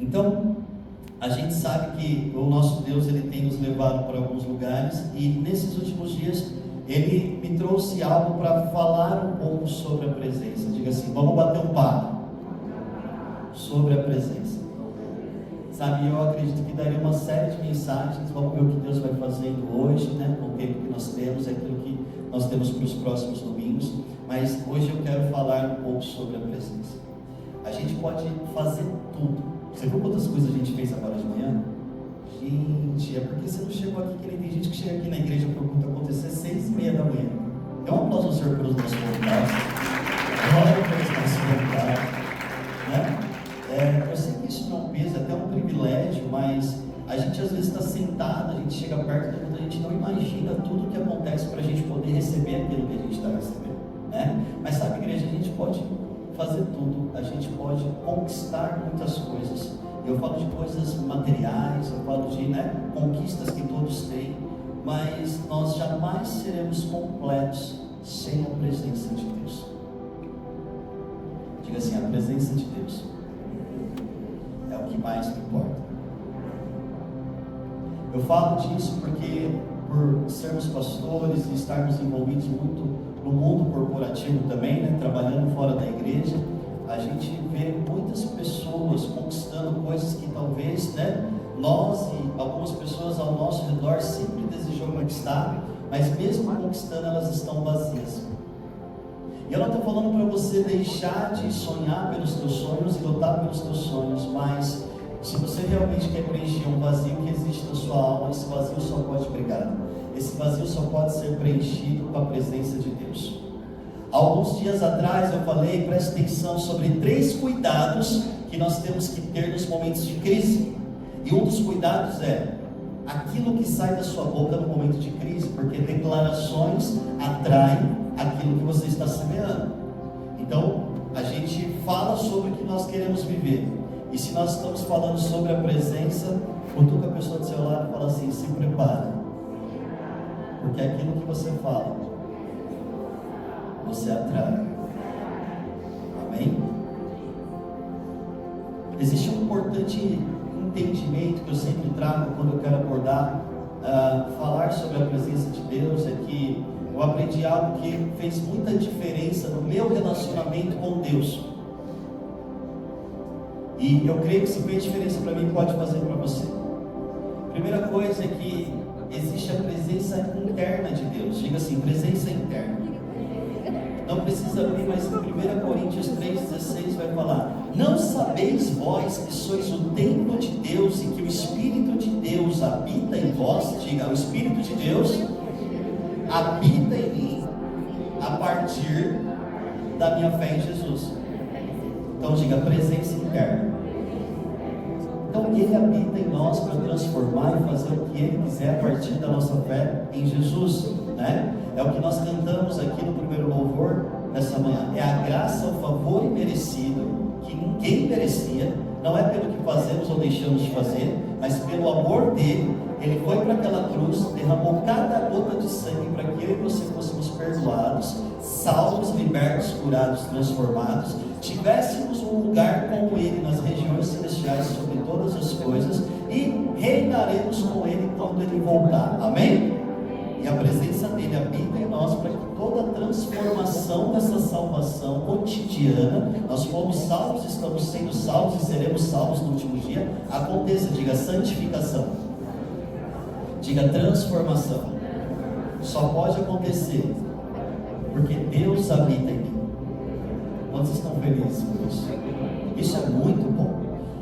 Então, a gente sabe que o nosso Deus, Ele tem nos levado para alguns lugares, e nesses últimos dias Ele me trouxe algo para falar um pouco sobre a presença. Diga assim, vamos bater um papo sobre a presença. Sabe, eu acredito que daria uma série de mensagens. Vamos ver o que Deus vai fazendo hoje, né? Com o tempo que nós temos, é aquilo que nós temos para os próximos domingos. Mas hoje eu quero falar um pouco sobre a presença. A gente pode fazer tudo. Você viu quantas coisas a gente fez agora de manhã? Gente, é porque você não chegou aqui, que nem tem gente que chega aqui na igreja para o culto acontecer 6h30 da manhã. Então, um aplauso ao Senhor pelos nossos convidados. Glória pelos nossos convidados, né? Eu sei que isso não é um peso, é até um privilégio, mas a gente às vezes está sentado, a gente chega perto do mundo, a gente não imagina tudo o que acontece para a gente poder receber aquilo que a gente está recebendo, né? Mas sabe, igreja, a gente pode fazer tudo, a gente pode conquistar muitas coisas. Eu falo de coisas materiais, eu falo de conquistas que todos têm, mas nós jamais seremos completos sem a presença de Deus. Diga assim, a presença de Deus é o que mais me importa. Eu falo disso porque, por sermos pastores e estarmos envolvidos muito no mundo corporativo também, né, trabalhando fora da igreja, a gente vê muitas pessoas conquistando coisas que talvez, nós e algumas pessoas ao nosso redor sempre desejam conquistar, mas mesmo conquistando, elas estão vazias. E eu não estou falando para você deixar de sonhar pelos teus sonhos e lutar pelos teus sonhos, mas se você realmente quer preencher um vazio que existe na sua alma, esse vazio só pode brigar. Esse vazio só pode ser preenchido com a presença de Deus. Alguns dias atrás eu falei, preste atenção, sobre 3 cuidados que nós temos que ter nos momentos de crise. E um dos cuidados é aquilo que sai da sua boca no momento de crise, porque declarações atraem aquilo que você está semeando. Então, a gente fala sobre o que nós queremos viver. E se nós estamos falando sobre a presença, cutuca a pessoa do seu lado e fala assim, se prepara. Porque aquilo que você fala, você atrai. Amém? Existe um importante entendimento que eu sempre trago quando eu quero abordar, falar sobre a presença de Deus, é que eu aprendi algo que fez muita diferença no meu relacionamento com Deus. E eu creio que se fez diferença para mim, pode fazer para você. Primeira coisa é que existe a presença interna de Deus. Diga assim, presença interna. Não precisa abrir, mas em 1 Coríntios 3,16 vai falar: não sabeis vós que sois o templo de Deus e que o Espírito de Deus habita em vós? Diga, o Espírito de Deus habita em mim a partir da minha fé em Jesus. Então diga, presença interna. Então Ele habita em nós para transformar e fazer o que Ele quiser a partir da nossa fé em Jesus, né? É o que nós cantamos aqui no primeiro louvor dessa manhã. É a graça, o favor imerecido, que ninguém merecia. Não é pelo que fazemos ou deixamos de fazer, mas pelo amor dele. Ele foi para aquela cruz, derramou cada gota de sangue para que eu e você fôssemos perdoados, salvos, libertos, curados, transformados, tivéssemos um lugar com Ele nas regiões celestiais sobre todas as coisas e reinaremos com Ele quando Ele voltar. Amém? E a presença dele habita em nós para que toda a transformação dessa salvação cotidiana, nós fomos salvos, estamos sendo salvos e seremos salvos no último dia, aconteça. Diga santificação, diga transformação. Só pode acontecer porque Deus habita em mim. Quantos estão felizes por isso? Isso é muito bom.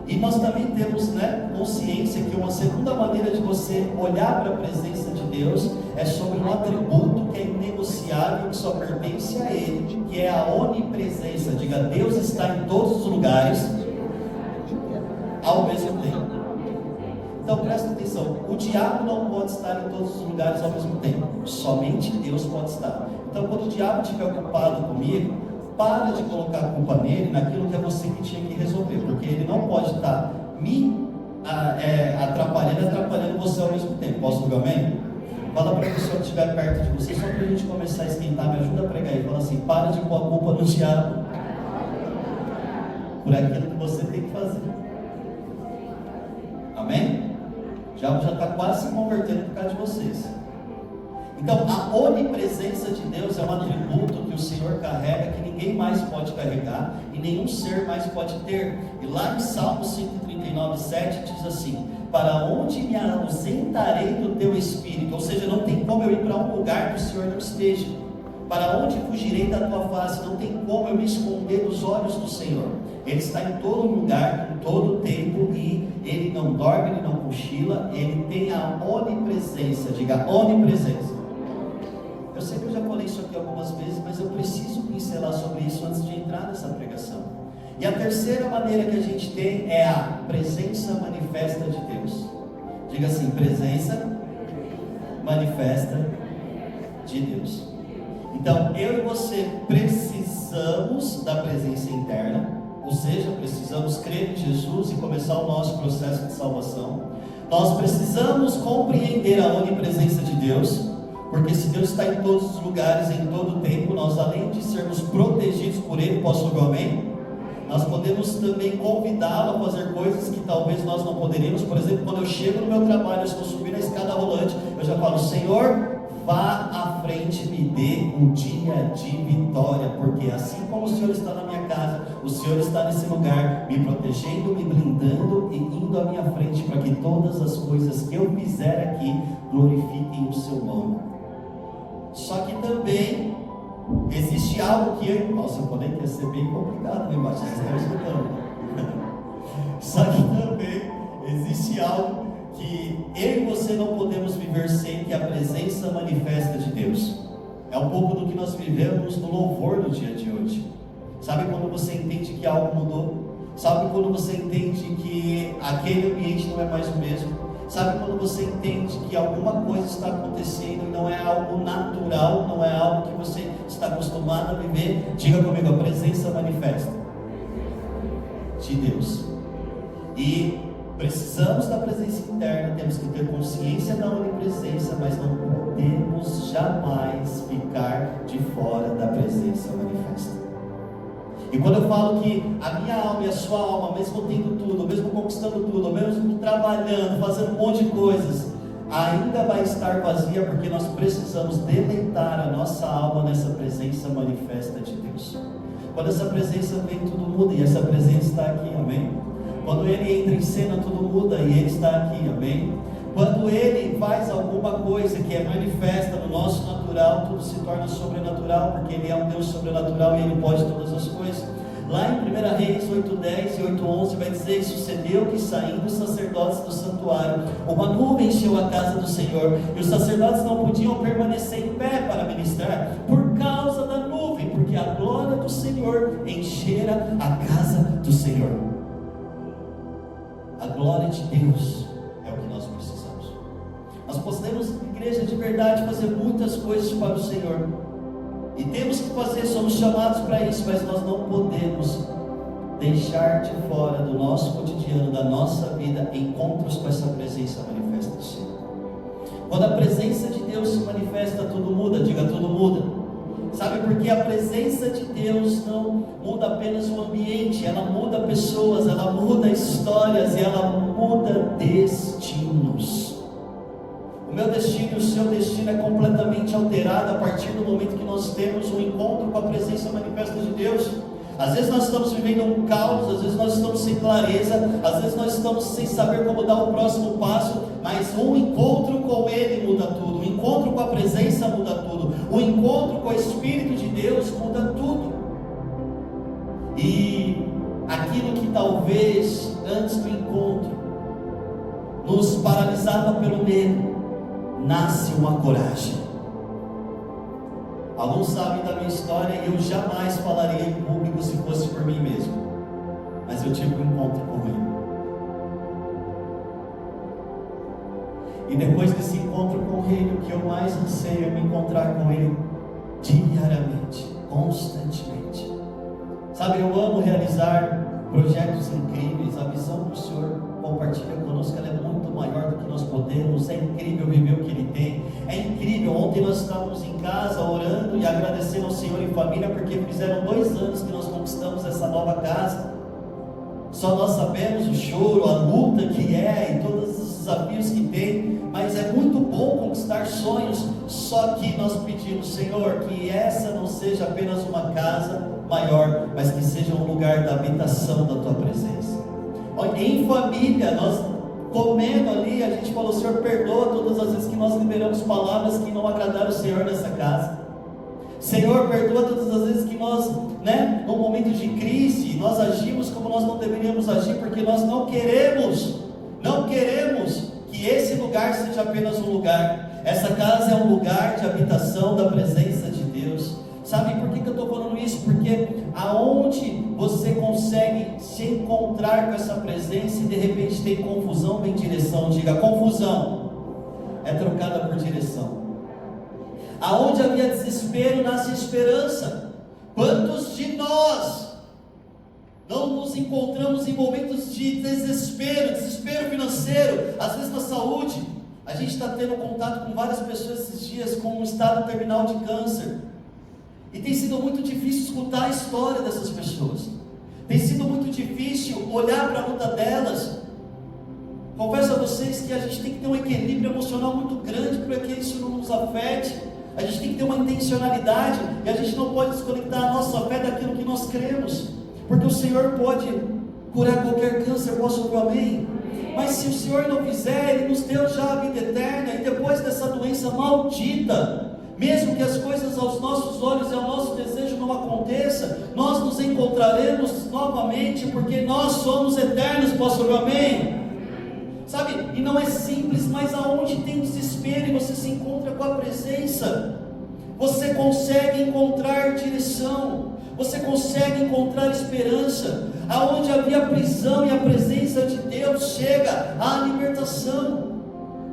E nós também temos, consciência que uma segunda maneira de você olhar para a presença de Deus é sobre um atributo que é inegociável, que só pertence a Ele, que é a onipresença. Diga, Deus está em todos os lugares ao mesmo tempo. Então presta atenção, o diabo não pode estar em todos os lugares ao mesmo tempo, somente Deus pode estar. Então quando o diabo estiver ocupado comigo, para de colocar a culpa nele, naquilo que é você que tinha que resolver, porque ele não pode estar me atrapalhando você ao mesmo tempo. Posso ouvir amém? Fala para a pessoa que estiver perto de você, só para a gente começar a esquentar, me ajuda a pregar aí. Fala assim, para de pôr a culpa no diabo por aquilo que você tem que fazer. Amém? Já está quase se convertendo por causa de vocês. Então, a onipresença de Deus é um atributo que o Senhor carrega, que ninguém mais pode carregar e nenhum ser mais pode ter. E lá em Salmo 139:7 diz assim: para onde me ausentarei do teu espírito? Ou seja, não tem como eu ir para um lugar que o Senhor não esteja. Para onde fugirei da tua face? Não tem como eu me esconder dos olhos do Senhor. Ele está em todo lugar, em todo tempo, e Ele não dorme, Ele não cochila, Ele tem a onipresença. Diga, onipresença. Eu sei que eu já falei isso aqui algumas vezes, mas eu preciso pincelar sobre isso antes de entrar nessa pregação. E a terceira maneira que a gente tem é a presença manifesta de Deus. Diga assim, presença manifesta de Deus. Então, eu e você precisamos da presença interna, ou seja, precisamos crer em Jesus e começar o nosso processo de salvação. Nós precisamos compreender a onipresença de Deus, porque se Deus está em todos os lugares, em todo o tempo, nós, além de sermos protegidos por Ele, posso ouvir amém? Nós podemos também convidá-lo a fazer coisas que talvez nós não poderíamos. Por exemplo, quando eu chego no meu trabalho, eu estou subindo a escada rolante, eu já falo: Senhor, vá à frente, me dê um dia de vitória, porque assim como o Senhor está na minha casa, o Senhor está nesse lugar, me protegendo, me blindando e indo à minha frente, para que todas as coisas que eu fizer aqui glorifiquem o seu nome. Só que também existe algo que eu... Nossa, eu poderia ser bem complicado, né, mas vocês estão escutando. Só que também existe algo que eu e você não podemos viver sem, que é a presença manifesta de Deus. É um pouco do que nós vivemos no louvor no dia de hoje. Sabe quando você entende que algo mudou? Sabe quando você entende que aquele ambiente não é mais o mesmo? Sabe quando você entende que alguma coisa está acontecendo e não é algo natural, não é algo que você está acostumado a viver? Diga comigo, a presença manifesta de Deus. E precisamos da presença interna, temos que ter consciência da onipresença, mas não podemos jamais ficar de fora da presença manifesta. E quando eu falo que a minha alma e a sua alma, mesmo tendo tudo, mesmo conquistando tudo, mesmo trabalhando, fazendo um monte de coisas, ainda vai estar vazia, porque nós precisamos deleitar a nossa alma nessa presença manifesta de Deus. Quando essa presença vem, tudo muda, e essa presença está aqui, amém? Quando Ele entra em cena, tudo muda, e Ele está aqui, amém? Quando Ele faz alguma coisa que é manifesta no nosso natural, tudo se torna sobrenatural, porque Ele é um Deus sobrenatural e Ele pode todas as coisas. Lá em 1 Reis 8:10 e 8:11 vai dizer: sucedeu que, saindo os sacerdotes do santuário, uma nuvem encheu a casa do Senhor, e os sacerdotes não podiam permanecer em pé para ministrar, por causa da nuvem, porque a glória do Senhor enchera a casa do Senhor. A glória de Deus é o que nós precisamos. Nós podemos, igreja de verdade, fazer muitas coisas para o Senhor, e temos que fazer, somos chamados para isso, mas nós não podemos deixar de fora do nosso cotidiano, da nossa vida, encontros com essa presença manifesta do Senhor. Quando a presença de Deus se manifesta, tudo muda. Diga, tudo muda. Sabe por que a presença de Deus não muda apenas o ambiente, ela muda pessoas, ela muda histórias e ela muda destinos. O meu destino e o seu destino é completamente alterado a partir do momento que nós temos um encontro com a presença manifesta de Deus. Às vezes nós estamos vivendo um caos, às vezes nós estamos sem clareza, às vezes nós estamos sem saber como dar o próximo passo, mas um encontro com Ele muda tudo, o encontro com a presença muda tudo, o encontro com o Espírito de Deus muda tudo. E aquilo que talvez antes do encontro nos paralisava pelo medo, nasce uma coragem. Alguns sabem da minha história, e eu jamais falaria em público se fosse por mim mesmo, mas eu tive um encontro com Ele, e depois desse encontro com Ele, o que eu mais anseio é me encontrar com Ele diariamente, constantemente. Sabe, eu amo realizar projetos incríveis. A visão que o Senhor compartilha conosco, ela é muito maior do que nós podemos. É incrível viver o que Ele tem, é incrível. Ontem nós estávamos em casa orando e agradecendo ao Senhor em família, porque fizeram 2 anos que nós conquistamos essa nova casa. Só nós sabemos o choro, a luta que é, e todas desafios que tem, mas é muito bom conquistar sonhos. Só que nós pedimos, Senhor, que essa não seja apenas uma casa maior, mas que seja um lugar da habitação da Tua presença. Em família, nós comendo ali, a gente falou, Senhor, perdoa todas as vezes que nós liberamos palavras que não agradaram o Senhor nessa casa. Senhor, perdoa todas as vezes que nós, num momento de crise, nós agimos como nós não deveríamos agir, porque nós não queremos que esse lugar seja apenas um lugar. Essa casa é um lugar de habitação da presença de Deus. Sabe por que eu estou falando isso? Porque aonde você consegue se encontrar com essa presença e de repente tem confusão, vem direção. Diga, confusão é trocada por direção. Aonde havia desespero, nasce esperança. Quantos de nós não nos encontramos em momentos de desespero financeiro, às vezes na saúde? A gente está tendo contato com várias pessoas esses dias com um estado terminal de câncer, e tem sido muito difícil escutar a história dessas pessoas, tem sido muito difícil olhar para a luta delas. Confesso a vocês que a gente tem que ter um equilíbrio emocional muito grande para que isso não nos afete. A gente tem que ter uma intencionalidade, e a gente não pode desconectar a nossa fé daquilo que nós cremos, porque o Senhor pode curar qualquer câncer. Posso ouvir amém? Mas se o Senhor não fizer, Ele nos deu já a vida eterna, e depois dessa doença maldita, mesmo que as coisas aos nossos olhos e ao nosso desejo não aconteça, nós nos encontraremos novamente, porque nós somos eternos. Posso ouvir amém? Sabe, e não é simples, mas aonde tem desespero e você se encontra com a presença, você consegue encontrar direção, você consegue encontrar esperança. Aonde havia prisão e a presença de Deus, chega a libertação.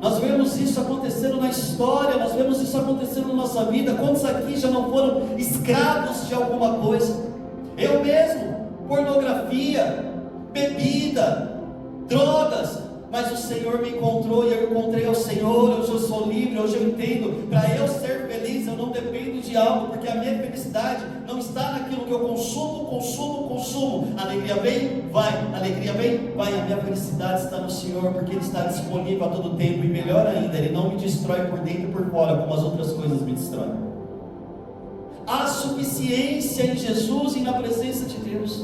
Nós vemos isso acontecendo na história, nós vemos isso acontecendo na nossa vida. Quantos aqui já não foram escravos de alguma coisa? Eu mesmo, pornografia, bebida, drogas. Mas o Senhor me encontrou e eu encontrei ao Senhor. Hoje eu sou livre, hoje eu entendo. Para eu ser feliz, eu não dependo de algo, porque a minha felicidade não está naquilo que eu consumo. Alegria vem, vai. Alegria vem, vai. A minha felicidade está no Senhor, porque Ele está disponível a todo tempo. E melhor ainda, Ele não me destrói por dentro e por fora, como as outras coisas me destroem. Há suficiência em Jesus e na presença de Deus.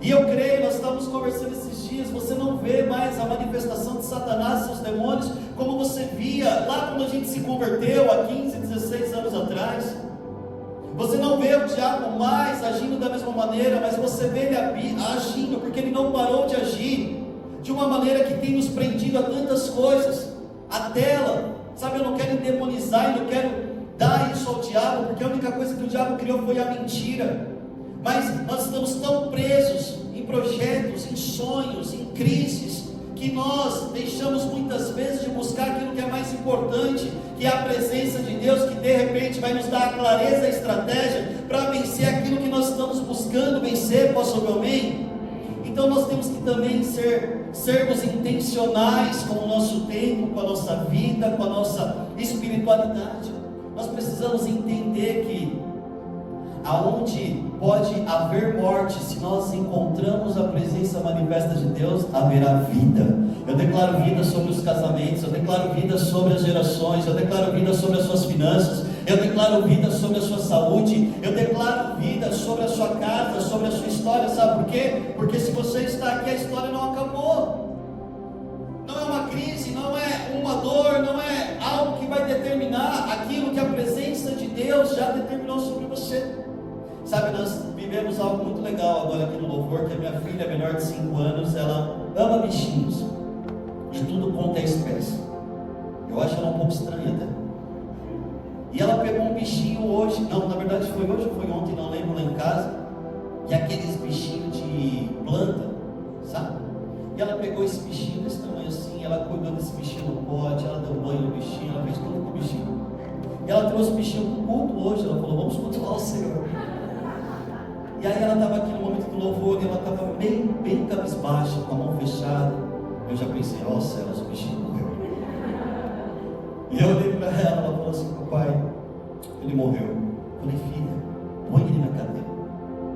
E eu creio, nós estamos conversando esses dias, você não vê mais a manifestação de Satanás e seus demônios como você via lá quando a gente se converteu há 15, 16 anos atrás. Você não vê o diabo mais agindo da mesma maneira, mas você vê ele agindo, porque ele não parou de agir de uma maneira que tem nos prendido a tantas coisas. A tela, sabe, eu não quero endemonizar e não quero dar isso ao diabo, porque a única coisa que o diabo criou foi a mentira. Mas nós estamos tão presos em projetos, em sonhos, em crises, que nós deixamos muitas vezes de buscar aquilo que é mais importante, que é a presença de Deus, que de repente vai nos dar a clareza, a estratégia para vencer aquilo que nós estamos buscando vencer. Posso ouvir amém? Então nós temos que também sermos intencionais com o nosso tempo, com a nossa vida, com a nossa espiritualidade. Nós precisamos entender que aonde pode haver morte, se nós encontramos a presença manifesta de Deus, haverá vida. Eu declaro vida sobre os casamentos, eu declaro vida sobre as gerações, eu declaro vida sobre as suas finanças, eu declaro vida sobre a sua saúde, eu declaro vida sobre a sua casa, sobre a sua história. Sabe por quê? Porque se você está aqui, a história não acabou. Não é uma crise, não é uma dor, não é algo que vai determinar aquilo que a presença de Deus já determinou sobre você. Sabe, nós vivemos algo muito legal agora aqui no louvor, que a minha filha, menor de 5 anos, ela ama bichinhos, de tudo quanto é espécie. Eu acho ela um pouco estranha até. E ela pegou um bichinho hoje, não, na verdade foi hoje ou foi ontem, não lembro, lá em casa, que é aqueles bichinhos de planta, sabe? E ela pegou esse bichinho desse tamanho assim, ela cuidou desse bichinho no pote, ela deu banho no bichinho, ela fez tudo com o bichinho. E ela trouxe o bichinho para o culto hoje, ela falou, vamos cultuar o Senhor. E aí ela estava aqui no momento do louvor, e ela estava bem cabisbaixa, com a mão fechada. Eu já pensei, ó céus, o bichinho morreu. E eu olhei para ela, ela falou assim, papai, ele morreu. Eu falei, filha, põe ele na cadeira,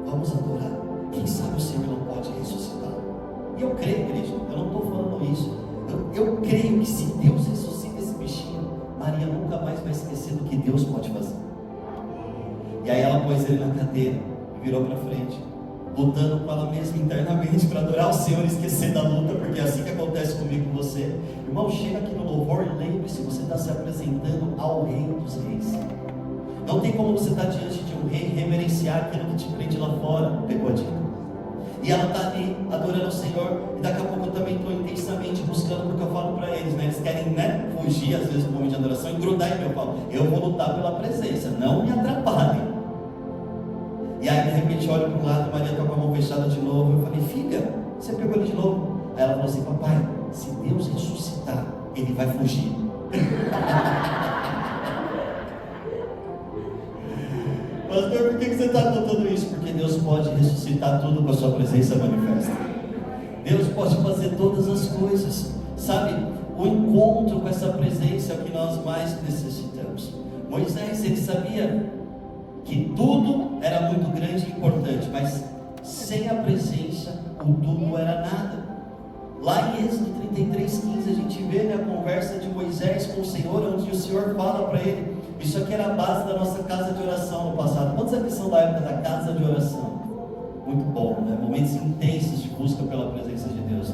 vamos adorar. Quem sabe o Senhor não pode ressuscitar. E eu creio, igreja, eu não estou falando isso. Deus pode fazer. E aí ela pôs ele na cadeira e virou para frente, lutando com ela mesma internamente para adorar o Senhor e esquecer da luta, porque é assim que acontece comigo e com você. Irmão, chega aqui no louvor e lembre-se, você está se apresentando ao Rei dos Reis. Não tem como você estar diante de um rei e reverenciar aquilo que te prende lá fora, pegou a dica. E ela está ali adorando o Senhor, e daqui a pouco eu também estou intensamente buscando, porque eu falo para eles, né? Eles querem, fugir às vezes do momento de adoração e grudar em mim. Eu falo, eu vou lutar pela presença, não me atrapalhem. E aí de repente eu olho para o lado, a Maria está com a mão fechada de novo. Eu falei, filha, você pegou ele de novo? Aí ela falou assim, papai, se Deus ressuscitar, ele vai fugir. Pastor, por que você está contando isso? Porque Deus pode ressuscitar tudo com a sua presença manifesta. Deus pode fazer todas as coisas. Sabe, o encontro com essa presença é o que nós mais necessitamos. Moisés, ele sabia que tudo era muito grande e importante, mas sem a presença, o tudo era nada. Lá em Êxodo 33:15, a gente vê a conversa de Moisés com o Senhor, onde o Senhor fala para ele. Isso aqui era a base da nossa casa de oração no passado. Quantos aqui são da época da casa de oração? Muito bom, né? Momentos intensos de busca pela presença de Deus.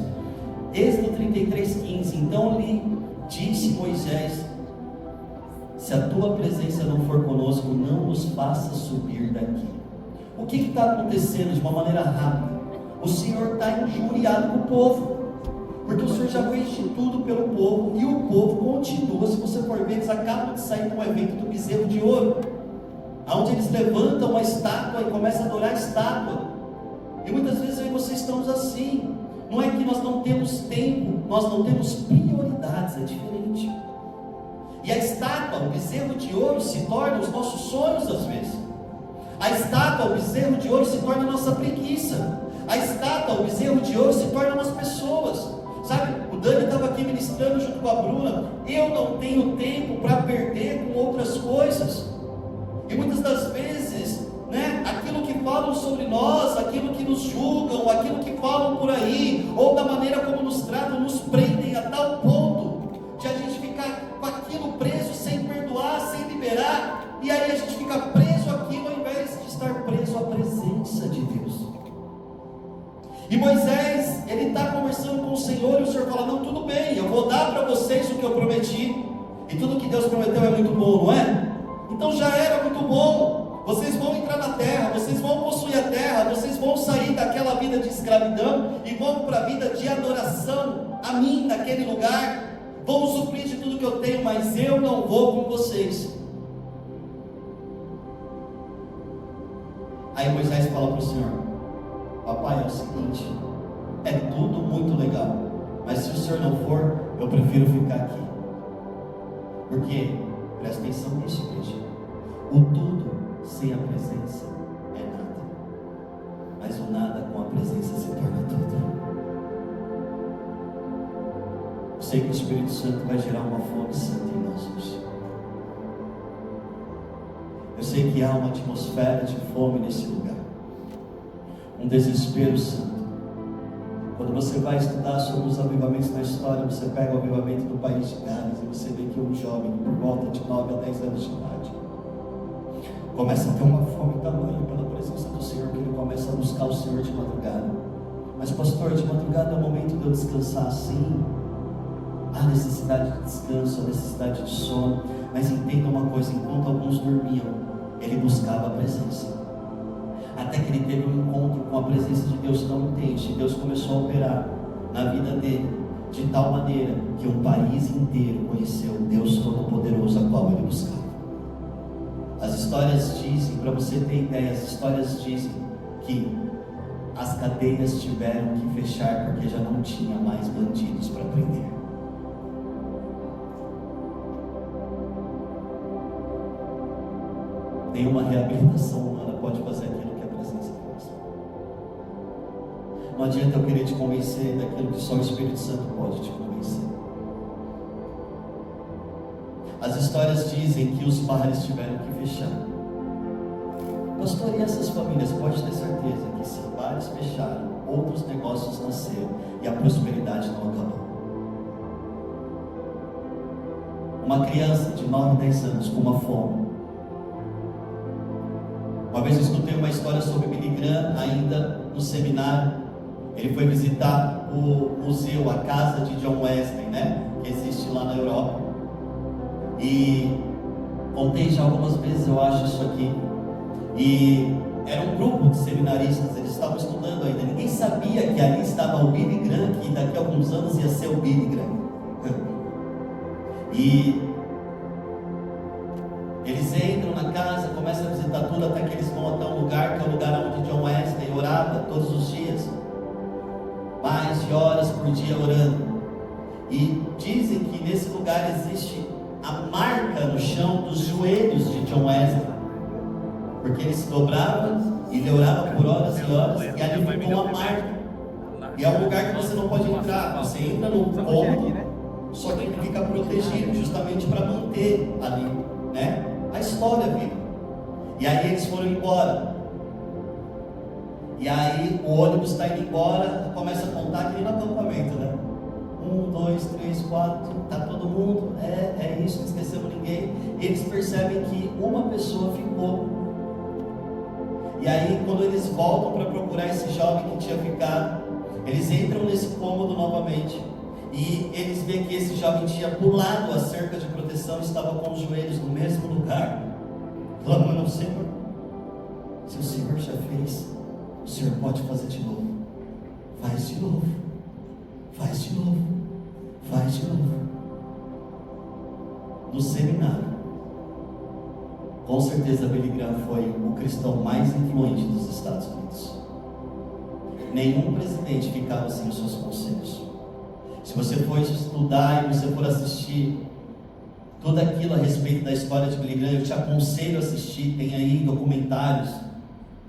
Êxodo 33:15. Então lhe disse Moisés: se a tua presença não for conosco, não nos faça subir daqui. O que está acontecendo de uma maneira rápida? O Senhor está injuriado com o povo, porque o Senhor já fez de tudo pelo povo, e o povo continua. Se você for ver, eles acabam de sair de um evento do bezerro de ouro, onde eles levantam uma estátua e começam a adorar a estátua. E muitas vezes eu e você estamos assim. Não é que nós não temos tempo, nós não temos prioridades, é diferente. E a estátua, o bezerro de ouro, se torna os nossos sonhos às vezes. A estátua, o bezerro de ouro, se torna a nossa preguiça. A estátua, o bezerro de ouro, se torna as pessoas. Sabe, o Dani estava aqui ministrando junto com a Bruna. Eu não tenho tempo para perder com outras coisas. E muitas das vezes, aquilo que falam sobre nós, aquilo que nos julgam, aquilo que falam por aí, ou da maneira como nos tratam, nos prendem a tal ponto de a gente ficar com aquilo preso, sem perdoar, sem liberar, e aí a gente fica preso àquilo ao invés de estar preso à presença de Deus. E Moisés, ele está conversando com o Senhor, e o Senhor fala: não, tudo bem, eu vou dar para vocês o que eu prometi, e tudo que Deus prometeu é muito bom, não é? Então já era muito bom. Vocês vão entrar na terra, vocês vão possuir a terra, vocês vão sair daquela vida de escravidão e vão para a vida de adoração a mim naquele lugar. Vão suprir de tudo que eu tenho, mas eu não vou com vocês. Aí Moisés fala para o Senhor: papai, é o seguinte, é tudo muito legal, mas se o Senhor não for, eu prefiro ficar aqui. Porque, presta atenção nisso, igreja, o tudo sem a presença é nada, mas o nada com a presença se torna tudo. Eu sei que o Espírito Santo vai gerar uma fome santa em nós hoje. Eu sei que há uma atmosfera de fome nesse lugar, um desespero santo. Quando você vai estudar sobre os avivamentos na história, você pega o avivamento do país de Gales e você vê que um jovem por volta de 9 a 10 anos de idade começa a ter uma fome tamanha pela presença do Senhor, que ele começa a buscar o Senhor de madrugada. Mas pastor, de madrugada é o momento de eu descansar. Sim, há necessidade de descanso, há necessidade de sono, mas entenda uma coisa: enquanto alguns dormiam, ele buscava a presença, até que ele teve um encontro com a presença de Deus tão intenso, e Deus começou a operar na vida dele, de tal maneira que um país inteiro conheceu o Deus Todo-Poderoso a qual ele buscava. As histórias dizem, para você ter ideia, as histórias dizem que as cadeias tiveram que fechar porque já não tinha mais bandidos para prender. Nenhuma reabilitação humana pode fazer aquilo que a presença faz. Não adianta eu querer te convencer daquilo que só o Espírito Santo pode te convencer. As histórias dizem que os bares tiveram que fechar. Pastor, e essas famílias? Pode ter certeza que se bares fecharam, outros negócios nasceram e a prosperidade não acabou. Uma criança de 9, 10 anos com uma fome, Uma vez eu escutei uma história sobre Billy Graham, ainda no seminário. Ele foi visitar o museu, a casa de John Wesley, né? Que existe lá na Europa. E contei já algumas vezes, eu acho, isso aqui. E era um grupo de seminaristas, eles estavam estudando ainda. Ninguém sabia que ali estava o Billy Graham, que daqui a alguns anos ia ser o Billy Graham. E eles entram na casa, começam a visitar tudo, até que eles vão até um lugar, que é o lugar onde John Wesley orava todos os dias. Mais de horas por dia orando. E dizem que nesse lugar existe a marca no chão dos joelhos de John Wesley. Porque ele se dobrava e ele orava por horas e horas, e ali ficou uma marca. E é um lugar que você não pode entrar, você entra no cômodo, só que ele fica protegido, justamente para manter ali, né, a história viva. E aí eles foram embora. E aí o ônibus está indo embora, começa a contar aqui no acampamento, né? 1, 2, 3, 4, tá todo mundo, é isso, não esquecemos ninguém. Eles percebem que uma pessoa ficou. E aí, quando eles voltam para procurar esse jovem que tinha ficado, eles entram nesse cômodo novamente. E eles veem que esse jovem tinha pulado a cerca de proteção, estava com os joelhos no mesmo lugar, clamando ao Senhor. Se o Senhor já fez, o Senhor pode fazer de novo. Faz de novo. Faz de novo. Faz de novo. No seminário, com certeza Billy Graham foi o cristão mais influente dos Estados Unidos. Nenhum presidente ficava sem os seus conselhos. Se você for estudar e você for assistir tudo aquilo a respeito da história de Billy Graham, eu te aconselho a assistir. Tem aí documentários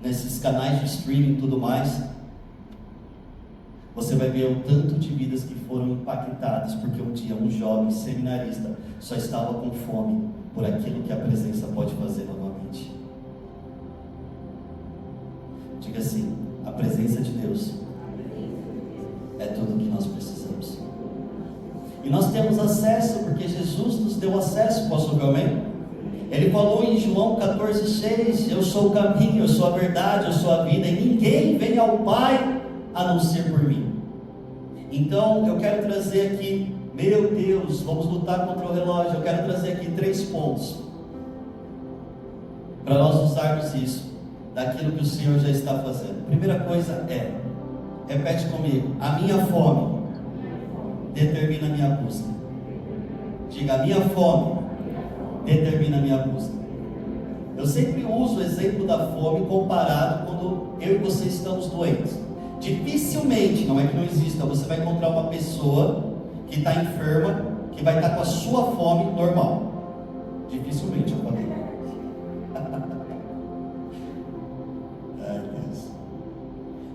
nesses canais de streaming e tudo mais. Você vai ver o tanto de vidas que foram impactadas porque um dia um jovem seminarista só estava com fome por aquilo que a presença pode fazer novamente. Diga assim: a presença de Deus é tudo o que nós precisamos. E nós temos acesso porque Jesus nos deu acesso. Posso ouvir amém? Ele falou em João 14,6: eu sou o caminho, eu sou a verdade, eu sou a vida, e ninguém vem ao Pai a não ser por mim. Então eu quero trazer aqui, meu Deus, vamos lutar contra o relógio. Eu quero trazer aqui 3 pontos para nós usarmos isso daquilo que o Senhor já está fazendo. Primeira coisa repete comigo: a minha fome determina a minha busca. Diga: a minha fome determina a minha busca. Eu sempre uso o exemplo da fome comparado quando eu e você estamos doentes. Dificilmente, não é que não exista, você vai encontrar uma pessoa que está enferma, que vai estar com a sua fome normal. Dificilmente, eu falei. Ai, Deus.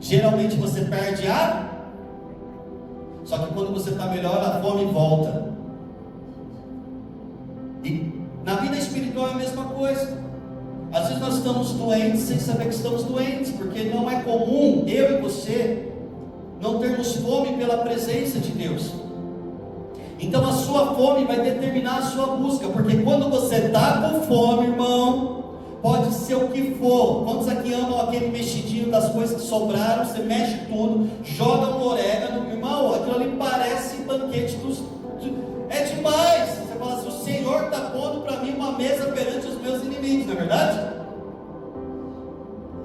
Geralmente você perde só que quando você está melhor, a fome volta. E na vida espiritual é a mesma coisa. Às vezes nós estamos doentes sem saber que estamos doentes, porque não é comum eu e você não termos fome pela presença de Deus. Então a sua fome vai determinar a sua busca, porque quando você está com fome, irmão, pode ser o que for. Quantos aqui amam aquele mexidinho das coisas que sobraram? Você mexe tudo, joga um orégano, irmão, aquilo ali parece banquete é demais. Você fala assim: o Senhor está pondo para mim uma mesa perante os meus inimigos, não é verdade?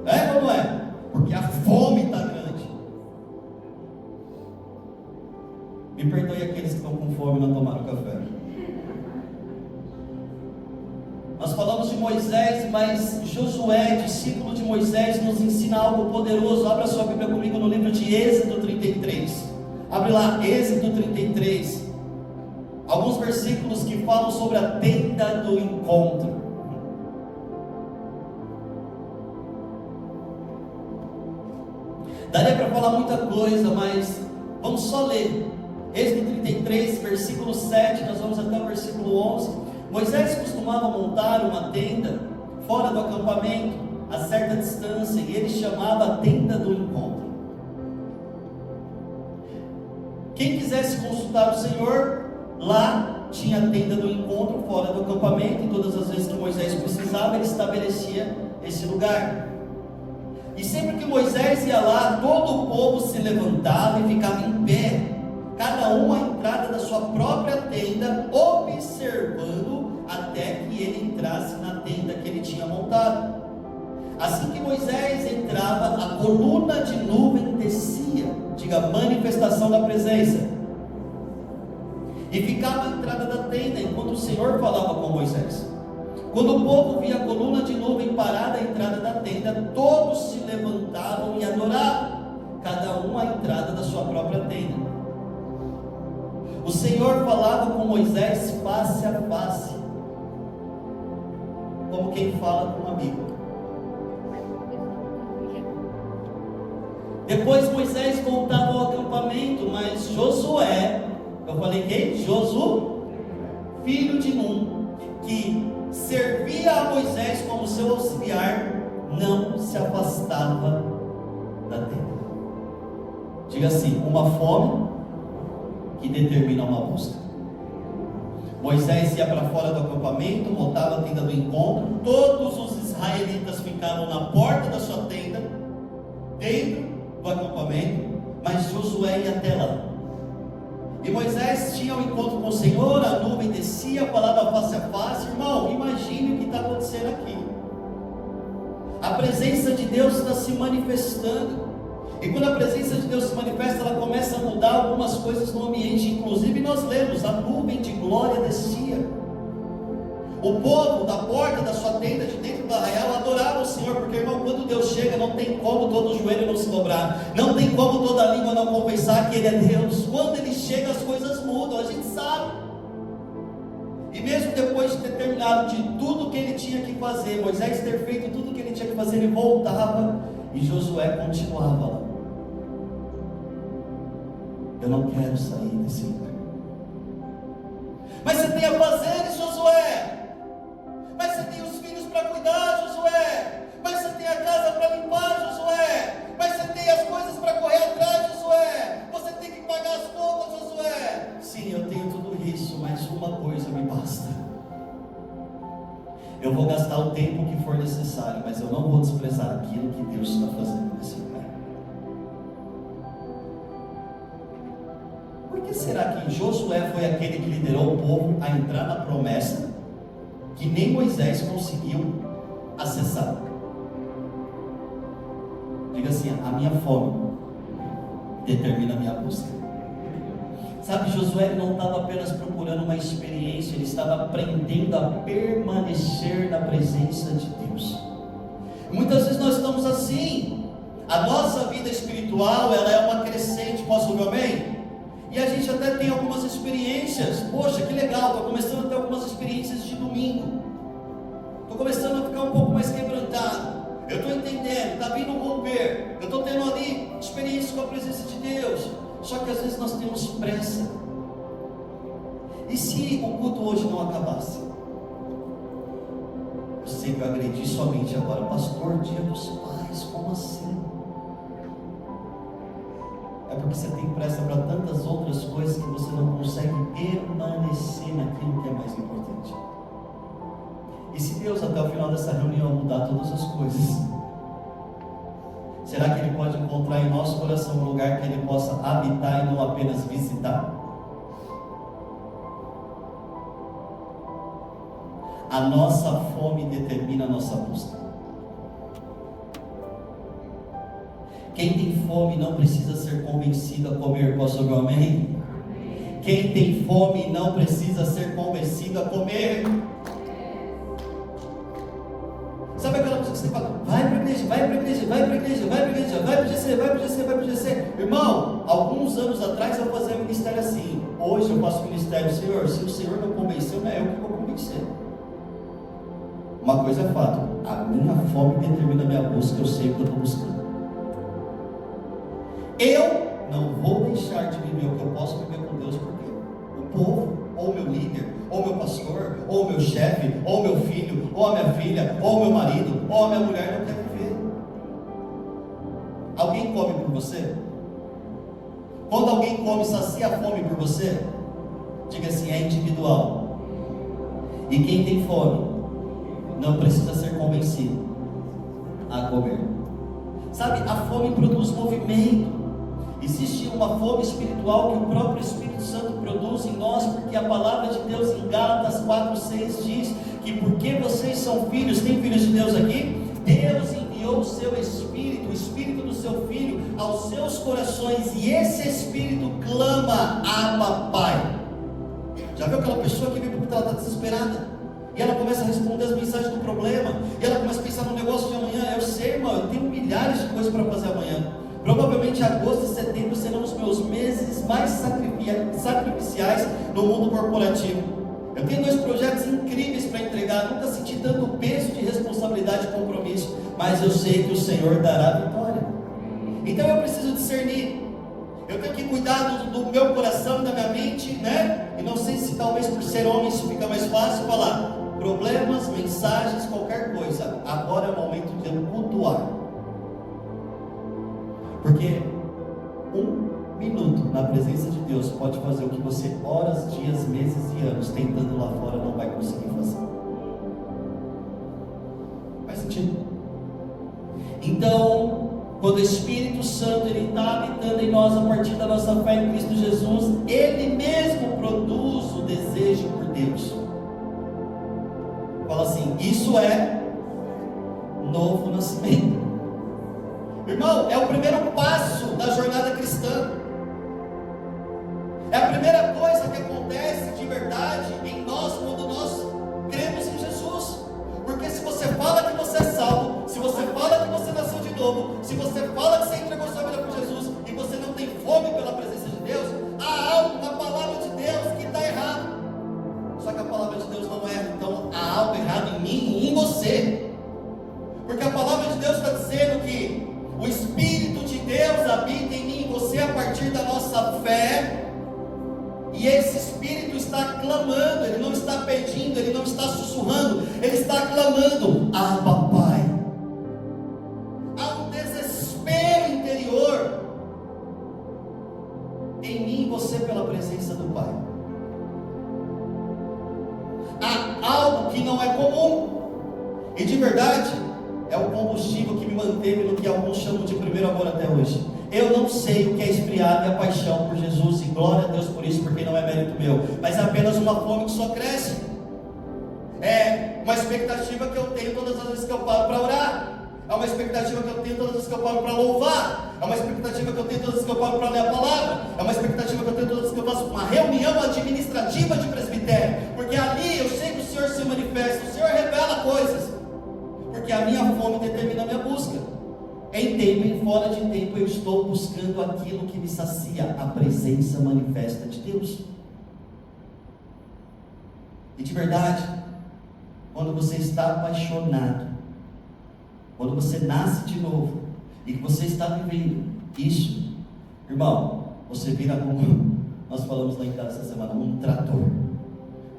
É ou não é? Porque a fome está grande. Me perdoe aqueles que estão com fome e não tomaram café. Nós falamos de Moisés, mas Josué, discípulo de Moisés, nos ensina algo poderoso. Abra sua Bíblia comigo no livro de Êxodo 33. Abre lá, Êxodo 33. Alguns versículos que falam sobre a tenda do encontro. Daria para falar muita coisa, mas vamos só ler. Êxodo 33, versículo 7, nós vamos até o versículo 11. Moisés costumava montar uma tenda fora do acampamento, a certa distância, e ele chamava a tenda do encontro. Quem quisesse consultar o Senhor, lá tinha a tenda do encontro fora do acampamento, e todas as vezes que Moisés precisava, ele estabelecia esse lugar. E sempre que Moisés ia lá, todo o povo se levantava e ficava em pé, cada um à entrada da sua própria tenda, observando até que ele entrasse na tenda que ele tinha montado. Assim que Moisés entrava, a coluna de nuvem descia, diga, manifestação da presença, e ficava à entrada da tenda, enquanto o Senhor falava com Moisés. Quando o povo via a coluna de nuvem parada à entrada da tenda, todos se levantavam e adoravam, cada um à entrada da sua própria tenda. O Senhor falava com Moisés face a face, como quem fala com um amigo. Depois Moisés voltava ao acampamento, mas Josué, eu falei quem? Josué, filho de Nun, que servia a Moisés como seu auxiliar, não se afastava da tenda. Diga assim, uma fome que determina uma busca. Moisés ia para fora do acampamento, montava a tenda do encontro, todos os israelitas ficavam na porta da sua tenda, dentro do acampamento, mas Josué ia até lá. E Moisés tinha um encontro com o Senhor, a nuvem descia, falava face a face. Irmão, imagine o que está acontecendo aqui. A presença de Deus está se manifestando. E quando a presença de Deus se manifesta, ela começa a mudar algumas coisas no ambiente. Inclusive nós lemos, a nuvem de glória descia. O povo da porta da sua tenda, de dentro do arraial, adorava o Senhor, porque, irmão, quando Deus chega, não tem como todo joelho não se dobrar, não tem como toda língua não confessar que Ele é Deus. Quando Ele chega, as coisas mudam, a gente sabe. E mesmo depois de ter terminado de tudo que ele tinha que fazer, Moisés ter feito tudo que ele tinha que fazer, ele voltava e Josué continuava lá. Eu não quero sair desse lugar. Mas você tem a fazer, Josué. Mas você tem os filhos para cuidar, Josué. Mas você tem a casa para limpar, Josué. Mas você tem as coisas para correr atrás, Josué. Você tem que pagar as contas, Josué. Sim, eu tenho tudo isso, mas uma coisa me basta. Eu vou gastar o tempo que for necessário, mas eu não vou desprezar aquilo que Deus está fazendo nesse lugar. Por que será que Josué foi aquele que liderou o povo a entrar na promessa que nem Moisés conseguiu acessar? Diga assim, a minha fome determina a minha busca. Sabe, Josué não estava apenas procurando uma experiência, ele estava aprendendo a permanecer na presença de Deus. Muitas vezes nós estamos assim, a nossa vida espiritual, ela é uma crescente, posso ouvir amém? E a gente até tem algumas experiências, poxa, que legal, estou começando a ter algumas experiências de domingo, estou começando a ficar um pouco mais quebrantado, eu estou entendendo, está vindo um romper, eu estou tendo ali experiências com a presença de Deus, só que às vezes nós temos pressa. E se o culto hoje não acabasse? Eu sei que eu agredi somente agora, pastor, Dia dos Pais, como assim? É porque você tem pressa para tantas outras coisas que você não consegue permanecer naquilo que é mais importante. E se Deus até o final dessa reunião mudar todas as coisas, será que Ele pode encontrar em nosso coração um lugar que Ele possa habitar e não apenas visitar? A nossa fome determina a nossa busca. Quem tem fome não precisa ser convencido a comer. Posso ouvir um amém? Quem tem fome não precisa ser convencido a comer. Sabe aquela coisa que você fala, vai para a igreja, vai para a igreja, vai para a igreja, vai para a igreja, vai para o GC, vai para o GC, vai para o GC. Irmão, alguns anos atrás eu fazia ministério assim. Hoje eu faço ministério, Senhor, se o Senhor não convenceu, não é eu que vou convencer. Uma coisa é fato, a minha fome determina a minha busca, eu sei o que eu estou buscando. Eu não vou deixar de viver o que eu posso viver com Deus, porque o povo, ou meu líder, ou meu pastor, ou meu chefe, ou meu filho, ou a minha filha, ou meu marido, ou a minha mulher não quer viver. Alguém come por você? Quando alguém come, sacia a fome por você? Diga assim, é individual. E quem tem fome não precisa ser convencido. a comer. Sabe, a fome produz movimento. Existe uma fome espiritual que o próprio Espírito Santo produz em nós, porque a palavra de Deus em Gálatas 4:6 diz que porque vocês são filhos, tem filhos de Deus aqui? Deus enviou o seu Espírito, o Espírito do seu Filho, aos seus corações, e esse Espírito clama: Abba, Pai. Já viu aquela pessoa que vem porque ela está desesperada? E ela começa a responder as mensagens do problema, e ela começa a pensar no negócio de amanhã. Eu sei, irmão, eu tenho milhares de coisas para fazer amanhã. Provavelmente agosto e setembro serão os meus meses mais sacrificiais no mundo corporativo. Eu tenho 2 projetos incríveis para entregar. Nunca senti tanto peso de responsabilidade e compromisso, mas eu sei que o Senhor dará a vitória. Então eu preciso discernir. Eu tenho que cuidar do meu coração e da minha mente, né? E não sei se talvez por ser homem isso fica mais fácil falar. Problemas, mensagens, qualquer coisa. Agora é o momento de eu cultuar. Porque 1 minuto na presença de Deus pode fazer o que você horas, dias, meses e anos tentando lá fora não vai conseguir fazer. Faz sentido? Então, quando o Espírito Santo está habitando em nós a partir da nossa fé em Cristo Jesus, Ele mesmo produz o desejo por Deus. Fala assim: isso é novo nascimento. Irmão, é o primeiro passo da jornada cristã. É a primeira coisa que acontece de verdade em nós quando nós cremos em Jesus. Porque se você fala que você é salvo, se você fala que você nasceu de novo, se você fala que você entregou sua vida por Jesus e você não tem fome pela presença de Deus, há algo na palavra de Deus que está errado. Só que a palavra de Deus não erra, então há algo errado em mim e em você. Porque a palavra de Deus está dizendo que o Espírito de Deus habita em mim e você a partir da nossa fé. E esse Espírito está clamando, ele não está pedindo, ele não está sussurrando, ele está clamando: Abba, Pai. Há um desespero interior em mim e você pela presença do Pai. Há algo que não é comum, e de verdade é o combustível que me manteve no que alguns chamam de primeiro amor até hoje. Eu não sei o que é esfriar minha paixão por Jesus, e glória a Deus por isso, porque não é mérito meu, mas é apenas uma fome que só cresce. É uma expectativa que eu tenho todas as vezes que eu paro para orar, é uma expectativa que eu tenho todas as vezes que eu paro para louvar, é uma expectativa que eu tenho todas as vezes que eu paro para ler a palavra, é uma expectativa que eu tenho todas as vezes que eu faço uma reunião administrativa de presbitério, porque ali eu sei que o Senhor se manifesta, o Senhor revela coisas, porque a minha fome determina a minha busca. Em tempo e fora de tempo eu estou buscando aquilo que me sacia, a presença manifesta de Deus. E de verdade, quando você está apaixonado, quando você nasce de novo e que você está vivendo isso, irmão, você vira como nós falamos lá em casa essa semana, um trator.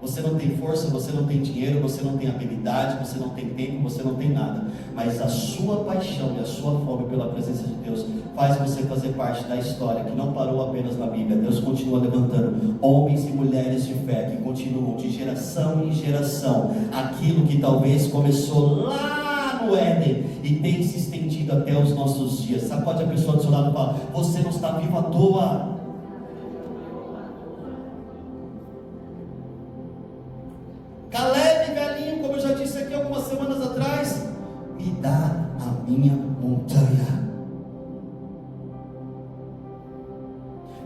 Você não tem força, você não tem dinheiro, você não tem habilidade, você não tem tempo, você não tem nada, mas a sua paixão e a sua fome pela presença de Deus faz você fazer parte da história que não parou apenas na Bíblia. Deus continua levantando homens e mulheres de fé que continuam de geração em geração aquilo que talvez começou lá no Éden e tem se estendido até os nossos dias. Sacode a pessoa do seu lado e fala: você não está vivo à toa. Caleb, velhinho, como eu já disse aqui algumas semanas atrás, me dá a minha montanha.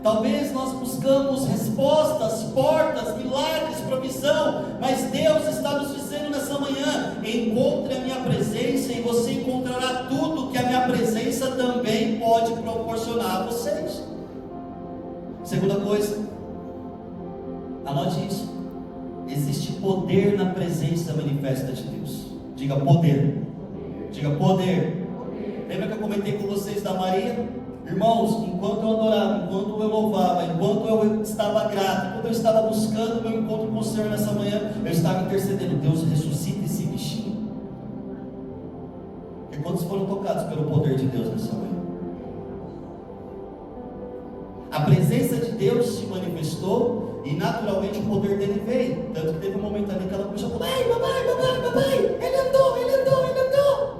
Talvez nós buscamos respostas, portas, milagres, provisão, mas Deus está nos dizendo nessa manhã: encontre a minha presença e você encontrará tudo que a minha presença também pode proporcionar a vocês. Segunda coisa, anote isso: existe poder na presença manifesta de Deus. Diga poder. Diga poder. Lembra que eu comentei com vocês da Maria? Irmãos, enquanto eu adorava, enquanto eu louvava, enquanto eu estava grato, enquanto eu estava buscando o meu encontro com o Senhor nessa manhã, eu estava intercedendo: Deus, ressuscita esse bichinho. E quantos foram tocados pelo poder de Deus nessa manhã? A presença de Deus se manifestou e naturalmente o poder dele veio. Tanto que teve um momento ali que ela começou a falar: papai, papai, papai, papai, ele andou, ele andou, ele andou.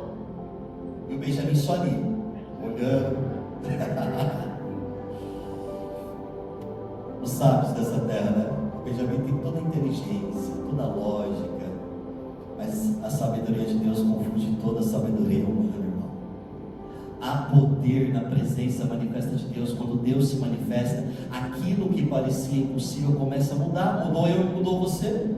os sábios dessa terra, né? O Benjamim tem toda a inteligência, toda a lógica, mas a sabedoria de Deus confunde toda a sabedoria humana, irmão. Há poder na presença manifesta de Deus. Quando Deus se manifesta, aquilo que parecia impossível começa a mudar. Mudou eu e mudou você.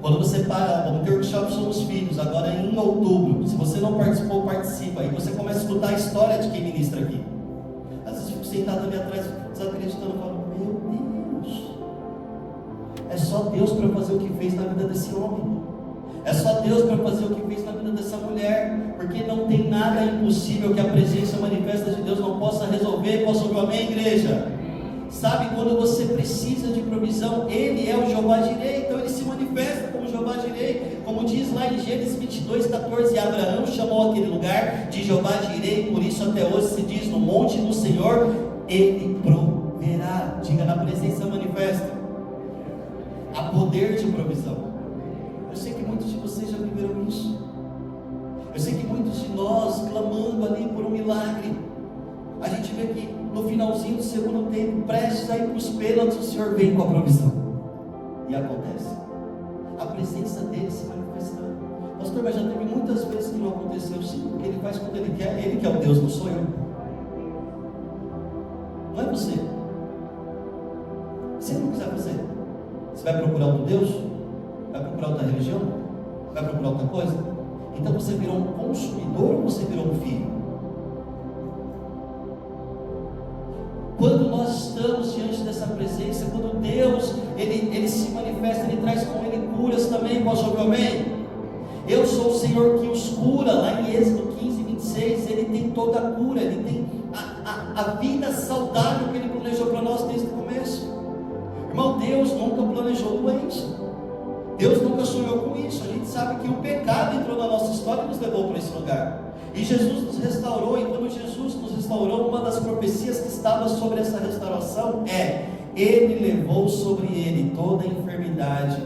Quando você para, vamos ter workshop Somos Filhos, agora em outubro. Se você não participou, participa. Aí você começa a escutar a história de quem ministra aqui. Às vezes eu fico sentado ali atrás, desacreditando, e falo, meu Deus, é só Deus para fazer o que fez na vida desse homem. É só Deus para fazer o que fez na vida dessa mulher. Porque não tem nada impossível que a presença manifesta de Deus não possa resolver. Posso ouvir amém, igreja? Sabe, quando você precisa de provisão, Ele é o Jeová Jireh, então Ele se manifesta como Jeová Jireh, como diz lá em Gênesis 22:14, Abraão chamou aquele lugar de Jeová Jireh, por isso até hoje se diz, no monte do Senhor, Ele proverá. Diga, na presença manifesta, há poder de provisão. Eu sei que muitos de vocês já viveram isso, eu sei que muitos de nós, clamando ali por um milagre, a gente vê que no finalzinho do segundo tempo, prestes a ir para os pênaltis, o Senhor vem com a provisão. E acontece. A presença dele se manifestando. Pastor, mas já teve muitas vezes que não aconteceu. Sim, porque ele faz quando ele quer. Ele que é o Deus, não sou eu. Não é você. Se ele não quiser fazer, você vai procurar outro Deus? Vai procurar outra religião? Vai procurar outra coisa? Então você virou um consumidor ou você virou um filho? Quando nós estamos diante dessa presença, quando Deus, Ele se manifesta, Ele traz com Ele curas também. Posso ouvir amém? Eu sou o Senhor que os cura. Lá em Êxodo 15:26, Ele tem toda a cura, Ele tem a vida saudável que Ele planejou para nós desde o começo. Irmão, Deus nunca planejou doença, Deus nunca sonhou com isso. A gente sabe que o pecado entrou na nossa história e nos levou para esse lugar. E Jesus nos restaurou, e quando Jesus nos restaurou, uma das profecias que estava sobre essa restauração é: Ele levou sobre Ele toda a enfermidade,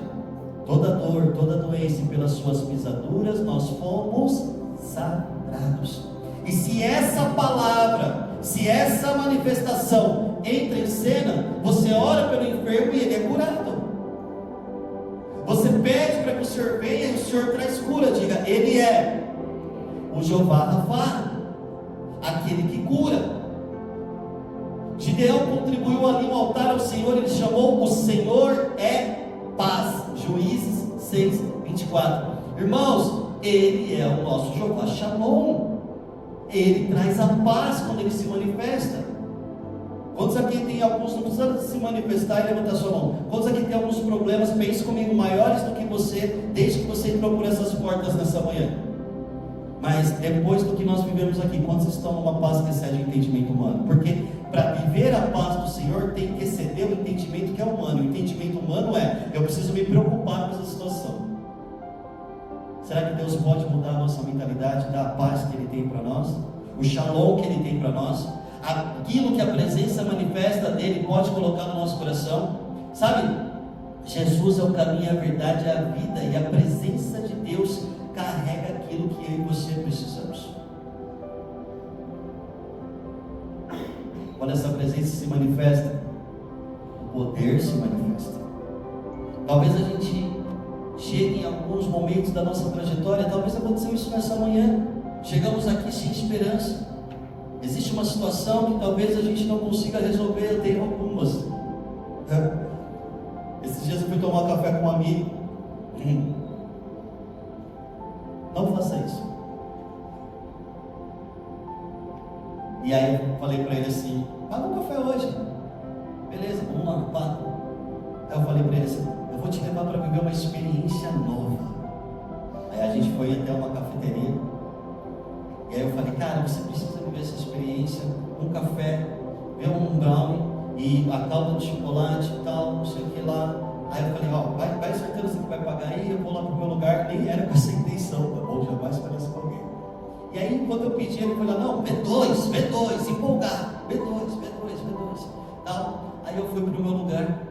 toda a dor, toda a doença, e pelas suas pisaduras nós fomos sarados. E se essa palavra, se essa manifestação entra em cena, você ora pelo enfermo e ele é curado. Você pede para que o Senhor venha e o Senhor traz cura. Diga, Ele é o Jeová Rafá, aquele que cura. Gideão contribuiu ali no altar ao Senhor, ele chamou o Senhor é paz. Juízes 6:24. Irmãos, Ele é o nosso Jeová Shalom. Ele traz a paz quando Ele se manifesta. Quantos aqui tem alguns, não precisa se manifestar e levantar sua mão, quantos aqui tem alguns problemas, pense comigo, maiores do que você, desde que você entrou por essas portas nessa manhã? Mas depois do que nós vivemos aqui, quantos estão numa paz que excede o entendimento humano? Porque para viver a paz do Senhor tem que exceder o entendimento que é humano. O entendimento humano é: eu preciso me preocupar com essa situação. Será que Deus pode mudar a nossa mentalidade, dar a paz que Ele tem para nós? O shalom que Ele tem para nós? Aquilo que a presença manifesta dEle pode colocar no nosso coração? Sabe, Jesus é o caminho, a verdade e a vida, e a presença de Deus carrega aquilo que eu e você precisamos. Quando essa presença se manifesta, o poder se manifesta. Talvez a gente chegue em alguns momentos da nossa trajetória, talvez aconteceu isso nessa manhã, chegamos aqui sem esperança. Existe uma situação que talvez a gente não consiga resolver. Eu tenho algumas. Esses dias eu fui tomar café com um amigo. Não faça isso. E aí eu falei para ele assim: paga um café hoje. Beleza, vamos lá, paga. Aí eu falei para ele assim: eu vou te levar para viver uma experiência nova. Aí a gente foi até uma cafeteria. E aí eu falei: cara, você precisa viver essa experiência. Um café, ver um brownie e a calda de chocolate e tal, não sei o que lá. Aí eu falei: ó, vai acertando assim que vai pagar aí, eu vou lá pro meu lugar. Nem era com essa intenção, tá bom? Jamais parece com alguém. E aí quando eu pedi, ele falou: não, B2, empolgado, B2, tal. Aí eu fui pro meu lugar.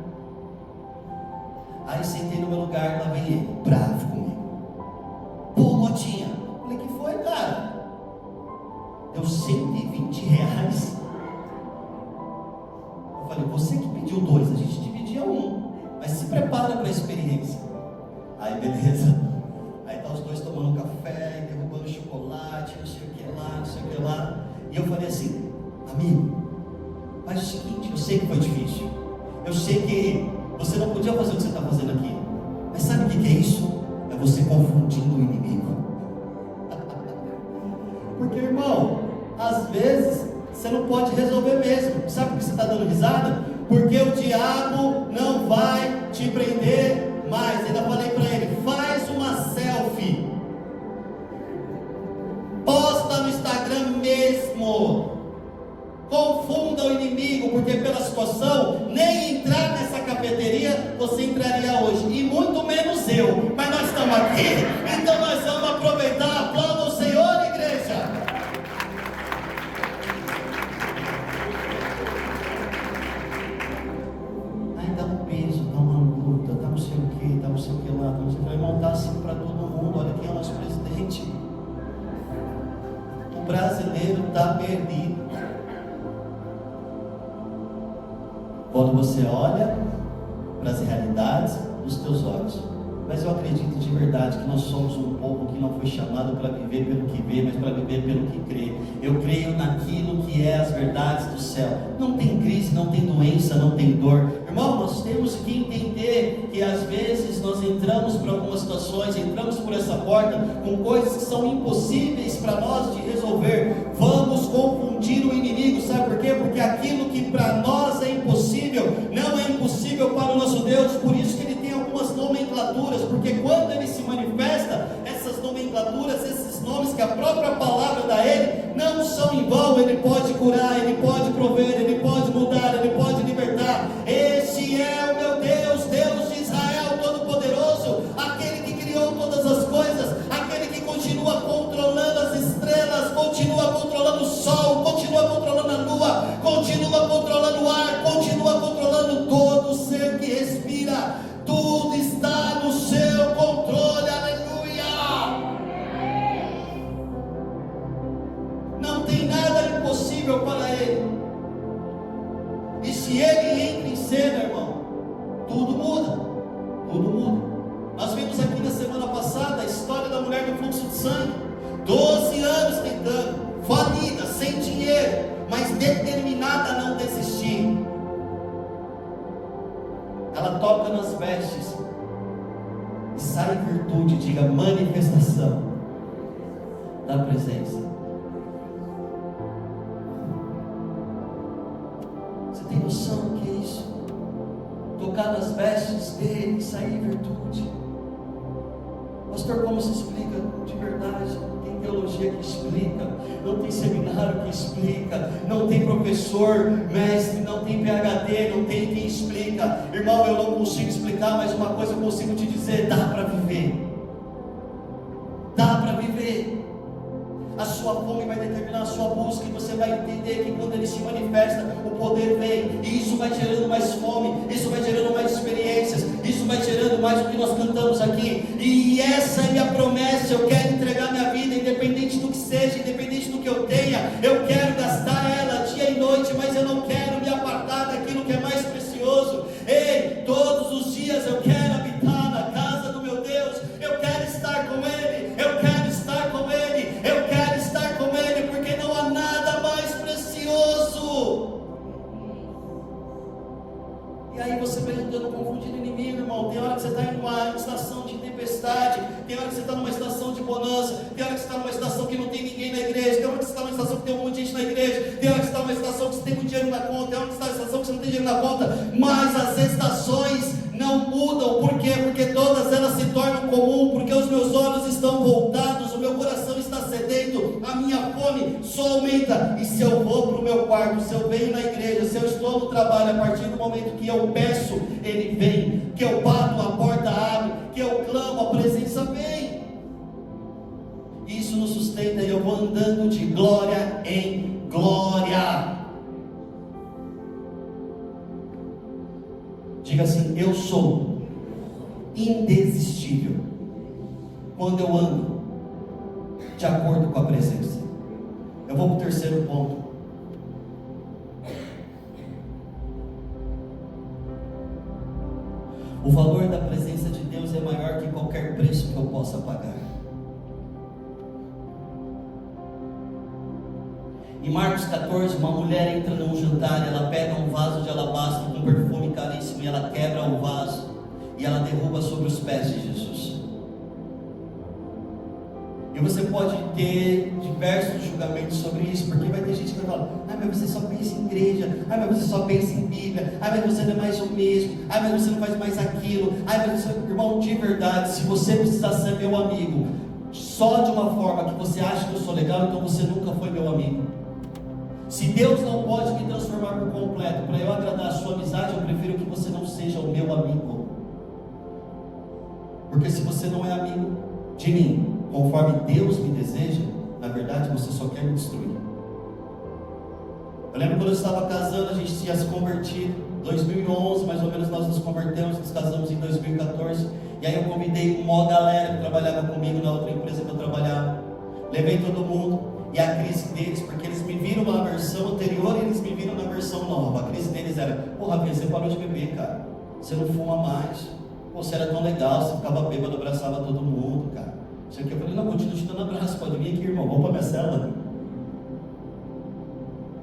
Aí sentei no meu lugar, lá vem ele, bravo comigo. Pô, Motinha, eu falei: que foi, cara? Deu R$120. Eu falei: você que pediu 2, a gente dividia 1, mas se prepara para a experiência. Aí beleza, aí tá os dois tomando café, derrubando chocolate, não sei o que lá, não sei o que lá. E eu falei assim: amigo, faz o seguinte, eu sei que foi difícil, eu sei que você não podia fazer o que você está fazendo aqui, mas sabe o que é isso? É você confundindo o inimigo. Porque, irmão, às vezes você não pode resolver mesmo. Sabe por que você está dando risada? Porque o diabo não vai te prender mais. Ainda falei para ele: faz uma selfie, posta no Instagram mesmo, confunda o inimigo, porque pela situação, nem entrar nessa cafeteria você entraria hoje, e muito menos eu. Mas nós estamos aqui, então nós vamos aproveitar. Aplauda o Senhor, igreja. Aí dá um peso, dá uma luta, dá não sei o que, dá não sei o que lá, dá não sei o que. Vai montar assim para todo mundo. Olha quem é o nosso presidente. O brasileiro está perdido. Quando você olha para as realidades dos teus olhos. Mas eu acredito de verdade que nós somos um povo que não foi chamado para viver pelo que vê, mas para viver pelo que crê. Eu creio naquilo que é as verdades do céu. Não tem crise, não tem doença, não tem dor. Irmão, nós temos que entender que às vezes nós entramos por algumas situações, entramos por essa porta com coisas que são impossíveis para nós de resolver. Vamos confundir o inimigo, sabe por quê? Porque aquilo que para nós é impossível, não é impossível para o nosso Deus. Por isso que ele tem algumas nomenclaturas, porque quando ele se manifesta, essas nomenclaturas, esses nomes que a própria palavra dá a ele, não são em vão. Ele pode curar, ele pode prover, ele pode mudar, ele pode libertar. Esse é o meu Deus, Deus de Israel Todo-Poderoso, aquele que criou todas as coisas, aquele que continua controlando as estrelas, continua controlando o sol, continua controlando a lua, continua controlando o ar, continua controlando todo o ser que respira. Tudo está no seu controle, aleluia. Não tem nada impossível para ele. E se ele entra em cena, irmão, tudo muda, tudo muda. Nós vimos aqui na semana passada a história da mulher do fluxo de sangue, 12 anos tentando, falida, sem dinheiro, mas determinada a não desistir. Ela toca nas vestes e sai virtude, diga manifestação da presença. Você tem noção do que é isso? Tocar nas vestes dele e sair virtude. Pastor, como se explica? De verdade, não tem teologia que explica, não tem seminário que explica, não tem professor, mestre, não tem PhD, não tem quem explica. Irmão, eu não consigo explicar, mas uma coisa eu consigo te dizer: dá para viver. Dá para viver. A sua fome vai determinar a sua busca, e você vai entender que quando ele se manifesta, o poder vem, e isso vai gerando mais fome, isso vai gerando mais experiências, isso vai gerando mais o que nós cantamos aqui. E essa é minha promessa. Eu quero entregar minha vida, independente do que seja, independente do que eu tenha. Eu quero gastar ela dia e noite, mas eu não quero me apartar daquilo que é mais precioso. Ei, todos os dias eu quero habitar na casa do meu Deus. Eu quero estar com ele, eu quero estar com ele, eu quero estar com ele, porque não há nada mais precioso. E aí você vai andando confundindo o inimigo, irmão. Tem hora que você está em uma estação de tempestade, tem hora que você está numa estação de bonança, tem hora que você está numa estação que não tem ninguém na igreja, tem hora que você está numa estação que tem um monte de gente na igreja, tem hora que você está numa estação que você tem muito dinheiro na conta, tem hora que você está numa estação que você não tem dinheiro na conta. Mas as estações não mudam. Por quê? Porque todas elas se tornam comum, porque os meus olhos estão voltados, o meu coração está sedento, a minha fome só aumenta. E se eu vou para o meu quarto, se eu venho na igreja, se eu estou no trabalho, a partir do momento que eu peço, ele vem, que eu bato, a porta abre, que eu clamo, a presença vem. Isso nos sustenta, e eu vou andando de glória em glória. Diga assim: eu sou indesistível quando eu ando de acordo com a presença. Eu vou para o terceiro ponto. O valor da presença de Deus é maior que qualquer preço que eu possa pagar. Em Marcos 14, uma mulher entra num jantar, ela pega um vaso de alabastro com perfume caríssimo e ela quebra o vaso e ela derruba sobre os pés de Jesus. E você pode ter diversos julgamentos sobre isso, porque vai ter gente que vai falar: ah, mas você só pensa em igreja, ah, mas você só pensa em Bíblia, ah, mas você não é mais o mesmo, ah, mas você não faz mais aquilo, ah, mas você... Irmão, de verdade, se você precisar ser meu amigo só de uma forma que você acha que eu sou legal, então você nunca foi meu amigo. Se Deus não pode me transformar por completo para eu agradar a sua amizade, eu prefiro que você não seja o meu amigo. Porque se você não é amigo de mim, conforme Deus me deseja, na verdade você só quer me destruir. Eu lembro quando eu estava casando, a gente tinha se convertido, 2011 mais ou menos nós nos convertemos, nos casamos em 2014, e aí eu convidei uma galera que trabalhava comigo na outra empresa que eu trabalhava, levei todo mundo. E a crise deles, porque eles me viram na versão anterior e eles me viram na versão nova. A crise deles era: pô, Rafinha, você parou de beber, cara. Você não fuma mais. Pô, você era tão legal, você ficava bêbado, abraçava todo mundo, cara. Isso aqui eu falei: não, continuo te dando abraço, pode vir aqui, irmão, vamos pra minha cela.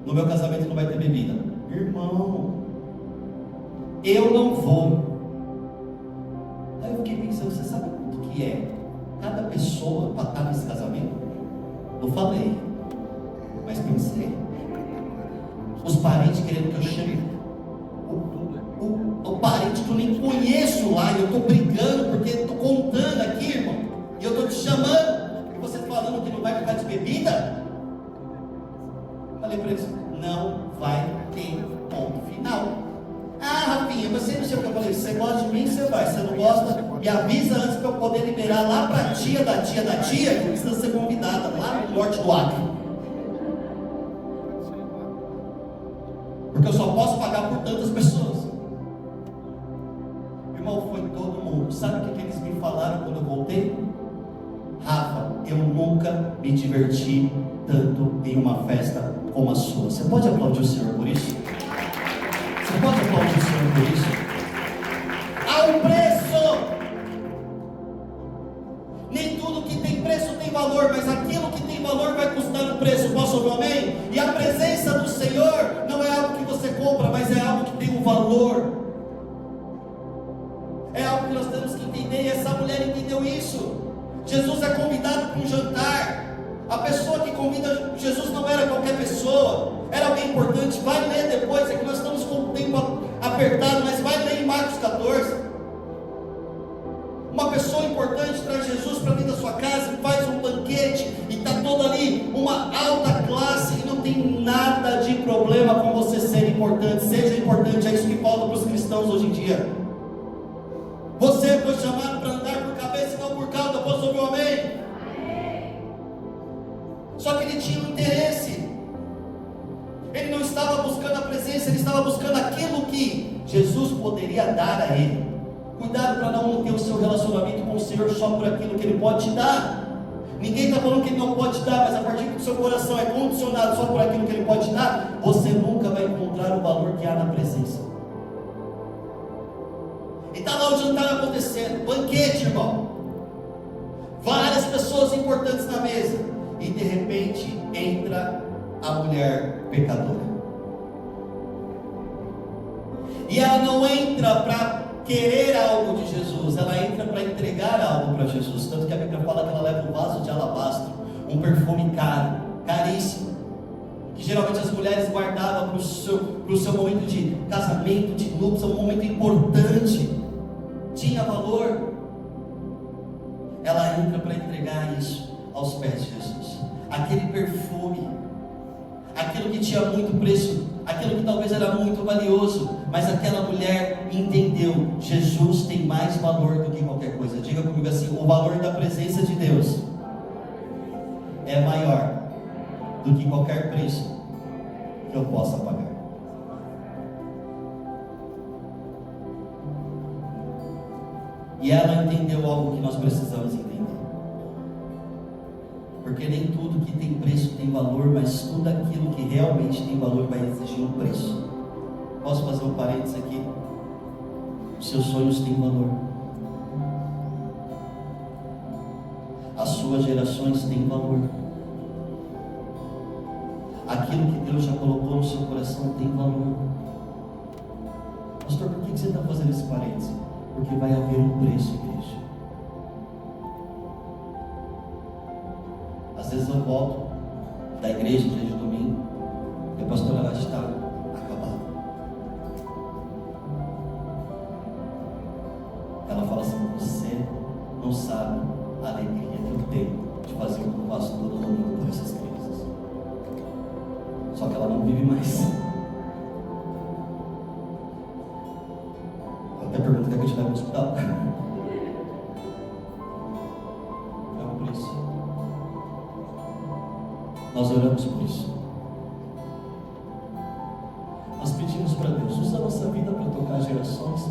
No meu casamento não vai ter bebida. Irmão, eu não vou. Aí eu fiquei pensando: você sabe quanto que é cada pessoa para estar nesse casamento? Não falei, mas pensei. Os parentes querendo que eu chame o parente que eu nem conheço lá, e eu estou brigando porque estou contando aqui, irmão, e eu estou te chamando, e você falando que não vai ficar de bebida. Falei para eles: não vai ter ponto final. Ah, Rafinha, você não sei o que eu falei: você gosta de mim, você vai. Você não gosta, me avisa antes para eu poder liberar lá para a tia da tia da tia, que precisa ser convidada lá no norte do Acre. Porque eu só posso pagar por tantas pessoas. Irmão, foi todo mundo. Sabe o que eles me falaram quando eu voltei? Rafa, eu nunca me diverti tanto em uma festa como a sua. Você pode aplaudir o Senhor por isso? Você pode aplaudir o Senhor por isso? Há um preço. Nem tudo que tem preço tem valor, mas aquilo que tem valor vai custar um preço. Posso ouvir um amém? E a presença do Senhor não é algo que você compra, mas é algo que tem um valor. É algo que nós temos que entender, e essa mulher entendeu isso. Jesus é convidado para um jantar. A pessoa que convida Jesus não era qualquer pessoa, era alguém importante. Vai ler depois, é que nós estamos com o tempo apertado, mas vai ler em Marcos 14. Uma pessoa importante traz Jesus para dentro da sua casa, faz um banquete, e está toda ali uma alta classe, e não tem nada de problema com você ser importante. Seja importante, é isso que falta para os cristãos hoje em dia. Você foi chamado para andar por cabeça e não por cauda. Posso ouvir um amém? Só que ele tinha um interesse. Ele não estava buscando a presença, ele estava buscando aquilo que Jesus poderia dar a ele. Cuidado para não ter o seu relacionamento com o Senhor só por aquilo que ele pode te dar. Ninguém está falando que ele não pode te dar, mas a partir que o seu coração é condicionado só por aquilo que ele pode te dar, você nunca vai encontrar o valor que há na presença. E está lá o jantar acontecendo, banquete, irmão. Várias pessoas importantes na mesa. E de repente entra a mulher pecadora. E ela não entra para querer algo de Jesus, ela entra para entregar algo para Jesus. Tanto que a Bíblia fala que ela leva um vaso de alabastro, um perfume caro, caríssimo, que geralmente as mulheres guardavam para o seu momento de casamento, de núpcias, um momento importante, tinha valor. Ela entra para entregar isso aos pés de Jesus, aquele perfume, aquilo que tinha muito preço, aquilo que talvez era muito valioso, mas aquela mulher entendeu: Jesus tem mais valor do que qualquer coisa. Diga comigo assim: o valor da presença de Deus é maior do que qualquer preço que eu possa pagar. E ela entendeu algo que nós precisamos entender. Porque nem tudo que tem preço tem valor, mas tudo aquilo que realmente tem valor vai exigir um preço. Posso fazer um parênteses aqui? Seus sonhos têm valor. As suas gerações têm valor. Aquilo que Deus já colocou no seu coração tem valor. Pastor, por que você está fazendo esse parênteses? Porque vai haver um preço, igreja. Às vezes eu volto da igreja dia de domingo e a pastora lá está acabada. Ela fala assim: você não sabe a alegria que eu tenho de fazer o que eu faço todo domingo por essas crianças. Só que ela não vive mais. Eu até pergunto: quer que eu te leve no hospital? É um preço. Nós oramos por isso. Nós pedimos para Deus: usa a nossa vida para tocar gerações.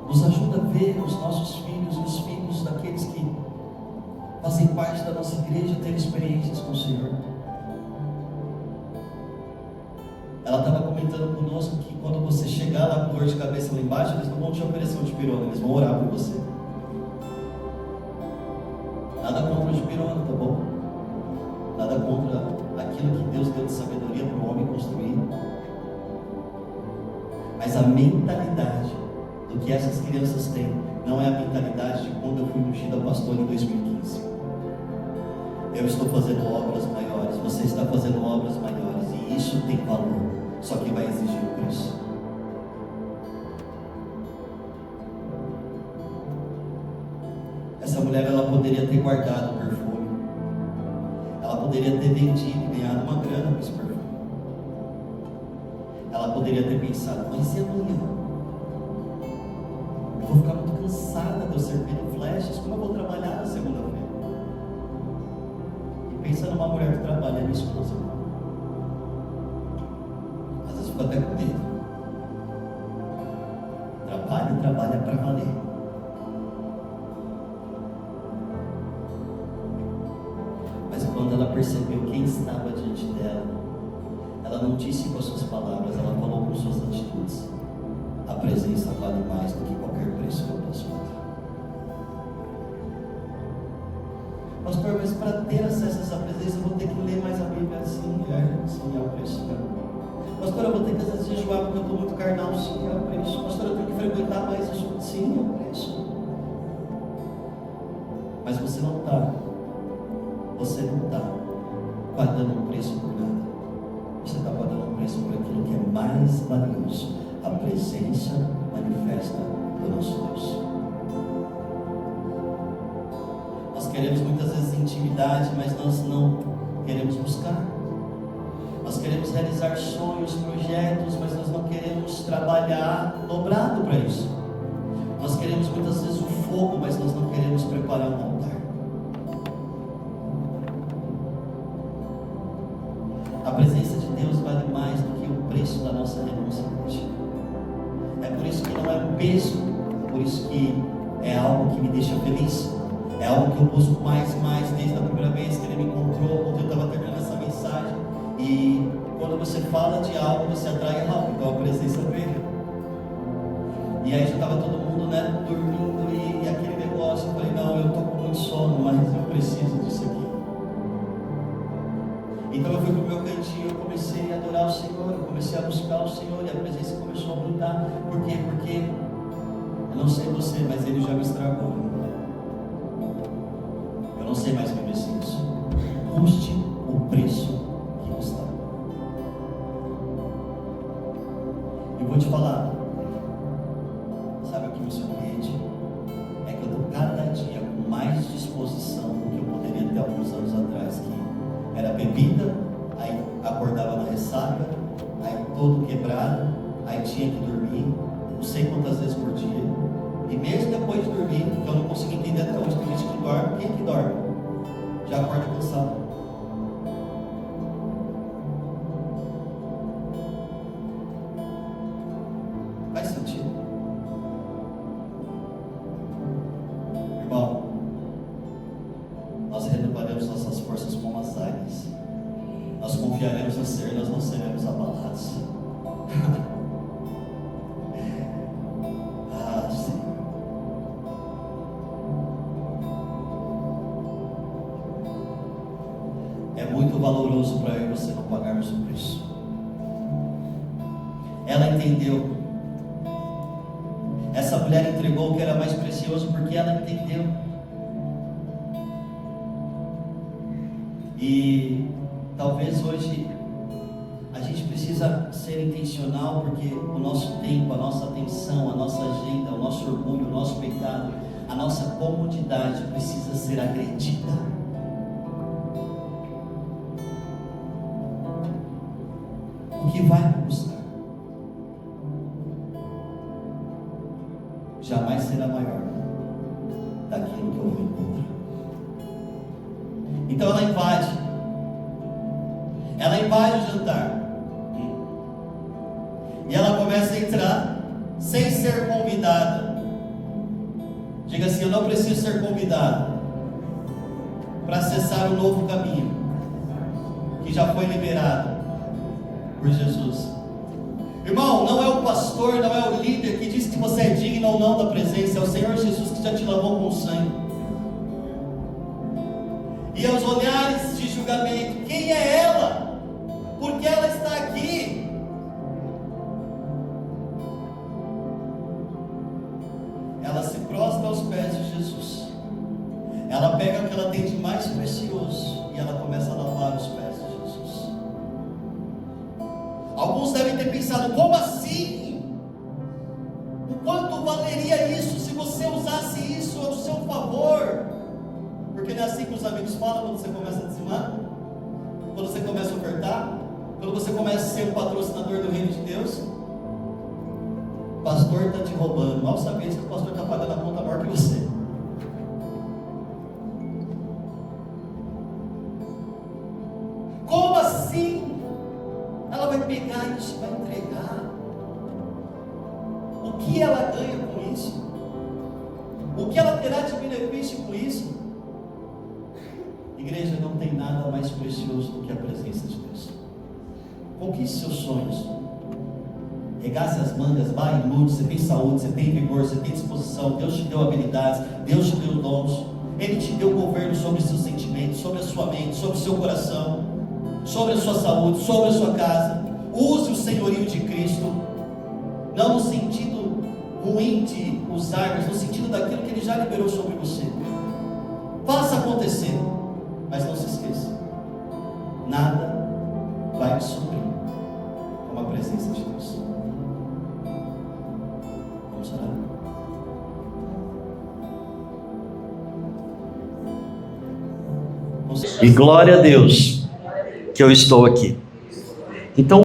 Nos ajuda a ver os nossos filhos e os filhos daqueles que fazem parte da nossa igreja ter experiências com o Senhor. Ela estava comentando conosco que quando você chegar lá com dor de cabeça lá embaixo, eles não vão te oferecer um dipirona, eles vão orar por você. Nada contra o dipirona, tá bom? Nada contra aquilo que Deus deu de sabedoria para o homem construir. Mas a mentalidade do que essas crianças têm não é a mentalidade de quando eu fui ungida pastor em 2015. Eu estou fazendo obras maiores, você está fazendo obras maiores, e isso tem valor, só que vai exigir o preço. Essa mulher, ela poderia ter guardado o perfume, ela poderia ter vendido e ganhado uma grana com esse perfume. Ela poderia ter pensado: mas e amanhã? Eu vou ficar muito cansada de eu servindo flechas, como eu vou trabalhar na segunda-feira? Pensa numa mulher que trabalha, minha esposa. Às vezes fico até com medo. Trabalha para valer. Mas quando ela percebeu quem estava diante dela, ela não disse com as suas palavras, ela falou com suas atitudes: a presença vale mais do que qualquer preço que eu posso pagar. Pastor, mas para ter acesso a essa presença eu vou ter que ler mais a Bíblia. Sim, é o preço. Pastor, eu vou ter que às vezes jejuar porque eu estou muito carnal. Sim, é o preço. Pastor, eu tenho que frequentar mais isso. Sim, é o preço. Mas você não está pagando um preço por nada. Você está pagando um preço por aquilo que é mais valioso: a presença manifesta do nosso Deus. Nós queremos muitas vezes intimidade, mas nós não queremos buscar. Nós queremos realizar sonhos, projetos, mas nós não queremos trabalhar dobrado para isso. Nós queremos muitas vezes o fogo, mas nós não queremos preparar um altar. A presença de Deus vale mais do que o preço da nossa renúncia. É por isso que não é um peso, por isso que é algo que me deixa feliz. É algo que eu busco mais e mais desde a primeira vez que ele me encontrou, quando eu estava terminando essa mensagem. E quando você fala de algo, você atrai algo, então a presença veio. E aí já estava todo mundo, dormindo e aquele negócio. Eu falei: não, eu estou com muito sono, mas eu preciso disso aqui. Então eu fui para o meu cantinho, eu comecei a adorar o Senhor, eu comecei a buscar o Senhor e a presença começou a brotar. Por quê? Porque eu não sei você, mas ele já me estragou. Eu não sei mais viver sem isso. Custe o preço que custar. Eu vou te falar, sabe o que me surpreende? É que eu estou cada dia com mais disposição do que eu poderia ter alguns anos atrás, que era bebida, aí acordava na ressaca, aí todo quebrado, aí tinha que dormir, não sei quantas vezes por dia. E mesmo depois de dormir, que eu não consigo entender até hoje, tem gente que dorme, quem é que dorme? Já acorda cansado. Faz sentido? Irmão, nós renovaremos nossas forças como as águias. Nós nós confiaremos no Senhor, nós não seremos abalados. Ah, Senhor. É muito valoroso para eu e você não pagarmos o preço. Ela entendeu. Essa mulher entregou o que era mais precioso porque ela entendeu. E talvez hoje a gente precisa ser intencional, porque o nosso tempo, a nossa atenção, a nossa agenda, o nosso orgulho, o nosso pecado, a nossa comodidade precisa ser agredida. O que vai me custar jamais será maior daquilo que eu vou encontrar. Então ela invade o jantar, e ela começa a entrar sem ser convidada. Diga assim: eu não preciso ser convidado para acessar um novo caminho que já foi liberado por Jesus. Irmão, não é o pastor, não é o líder que diz que você é digno ou não da presença, é o Senhor Jesus que já te lavou com sangue. E aos olhares de julgamento, quem é ela? Por que ela está aqui? Ela se prostra aos pés de Jesus. Ela pega o que ela tem de mais precioso e ela começa a lavar os pés de Jesus. Alguns devem ter pensado: como assim? O quanto valeria isso se você usasse isso ao seu favor? Porque não é assim que os amigos falam quando você começa a dizimar, quando você começa a ofertar, quando você começa a ser um patrocinador do reino de Deus. O pastor está te roubando. Mal sabia que o pastor está pagando a conta maior que você. Como assim? Ela vai pegar isso e vai entregar. O que ela ganha com isso? O que ela terá de benefício com isso? Igreja, não tem nada mais precioso do que a presença de Deus. Conquiste seus sonhos. Regace as mangas, vá e lute. Você tem saúde, você tem vigor, você tem disposição. Deus te deu habilidades, Deus te deu dons. Ele te deu governo sobre os seus sentimentos, sobre a sua mente, sobre o seu coração, sobre a sua saúde, sobre a sua casa. Use o senhorio de Cristo, não no sentido ruim de usar, mas no sentido daquilo que Ele já liberou sobre você. Faça acontecer, mas não se esqueça: nada vai te suprir como a presença de Deus. Vamos orar. E glória a Deus que eu estou aqui. Então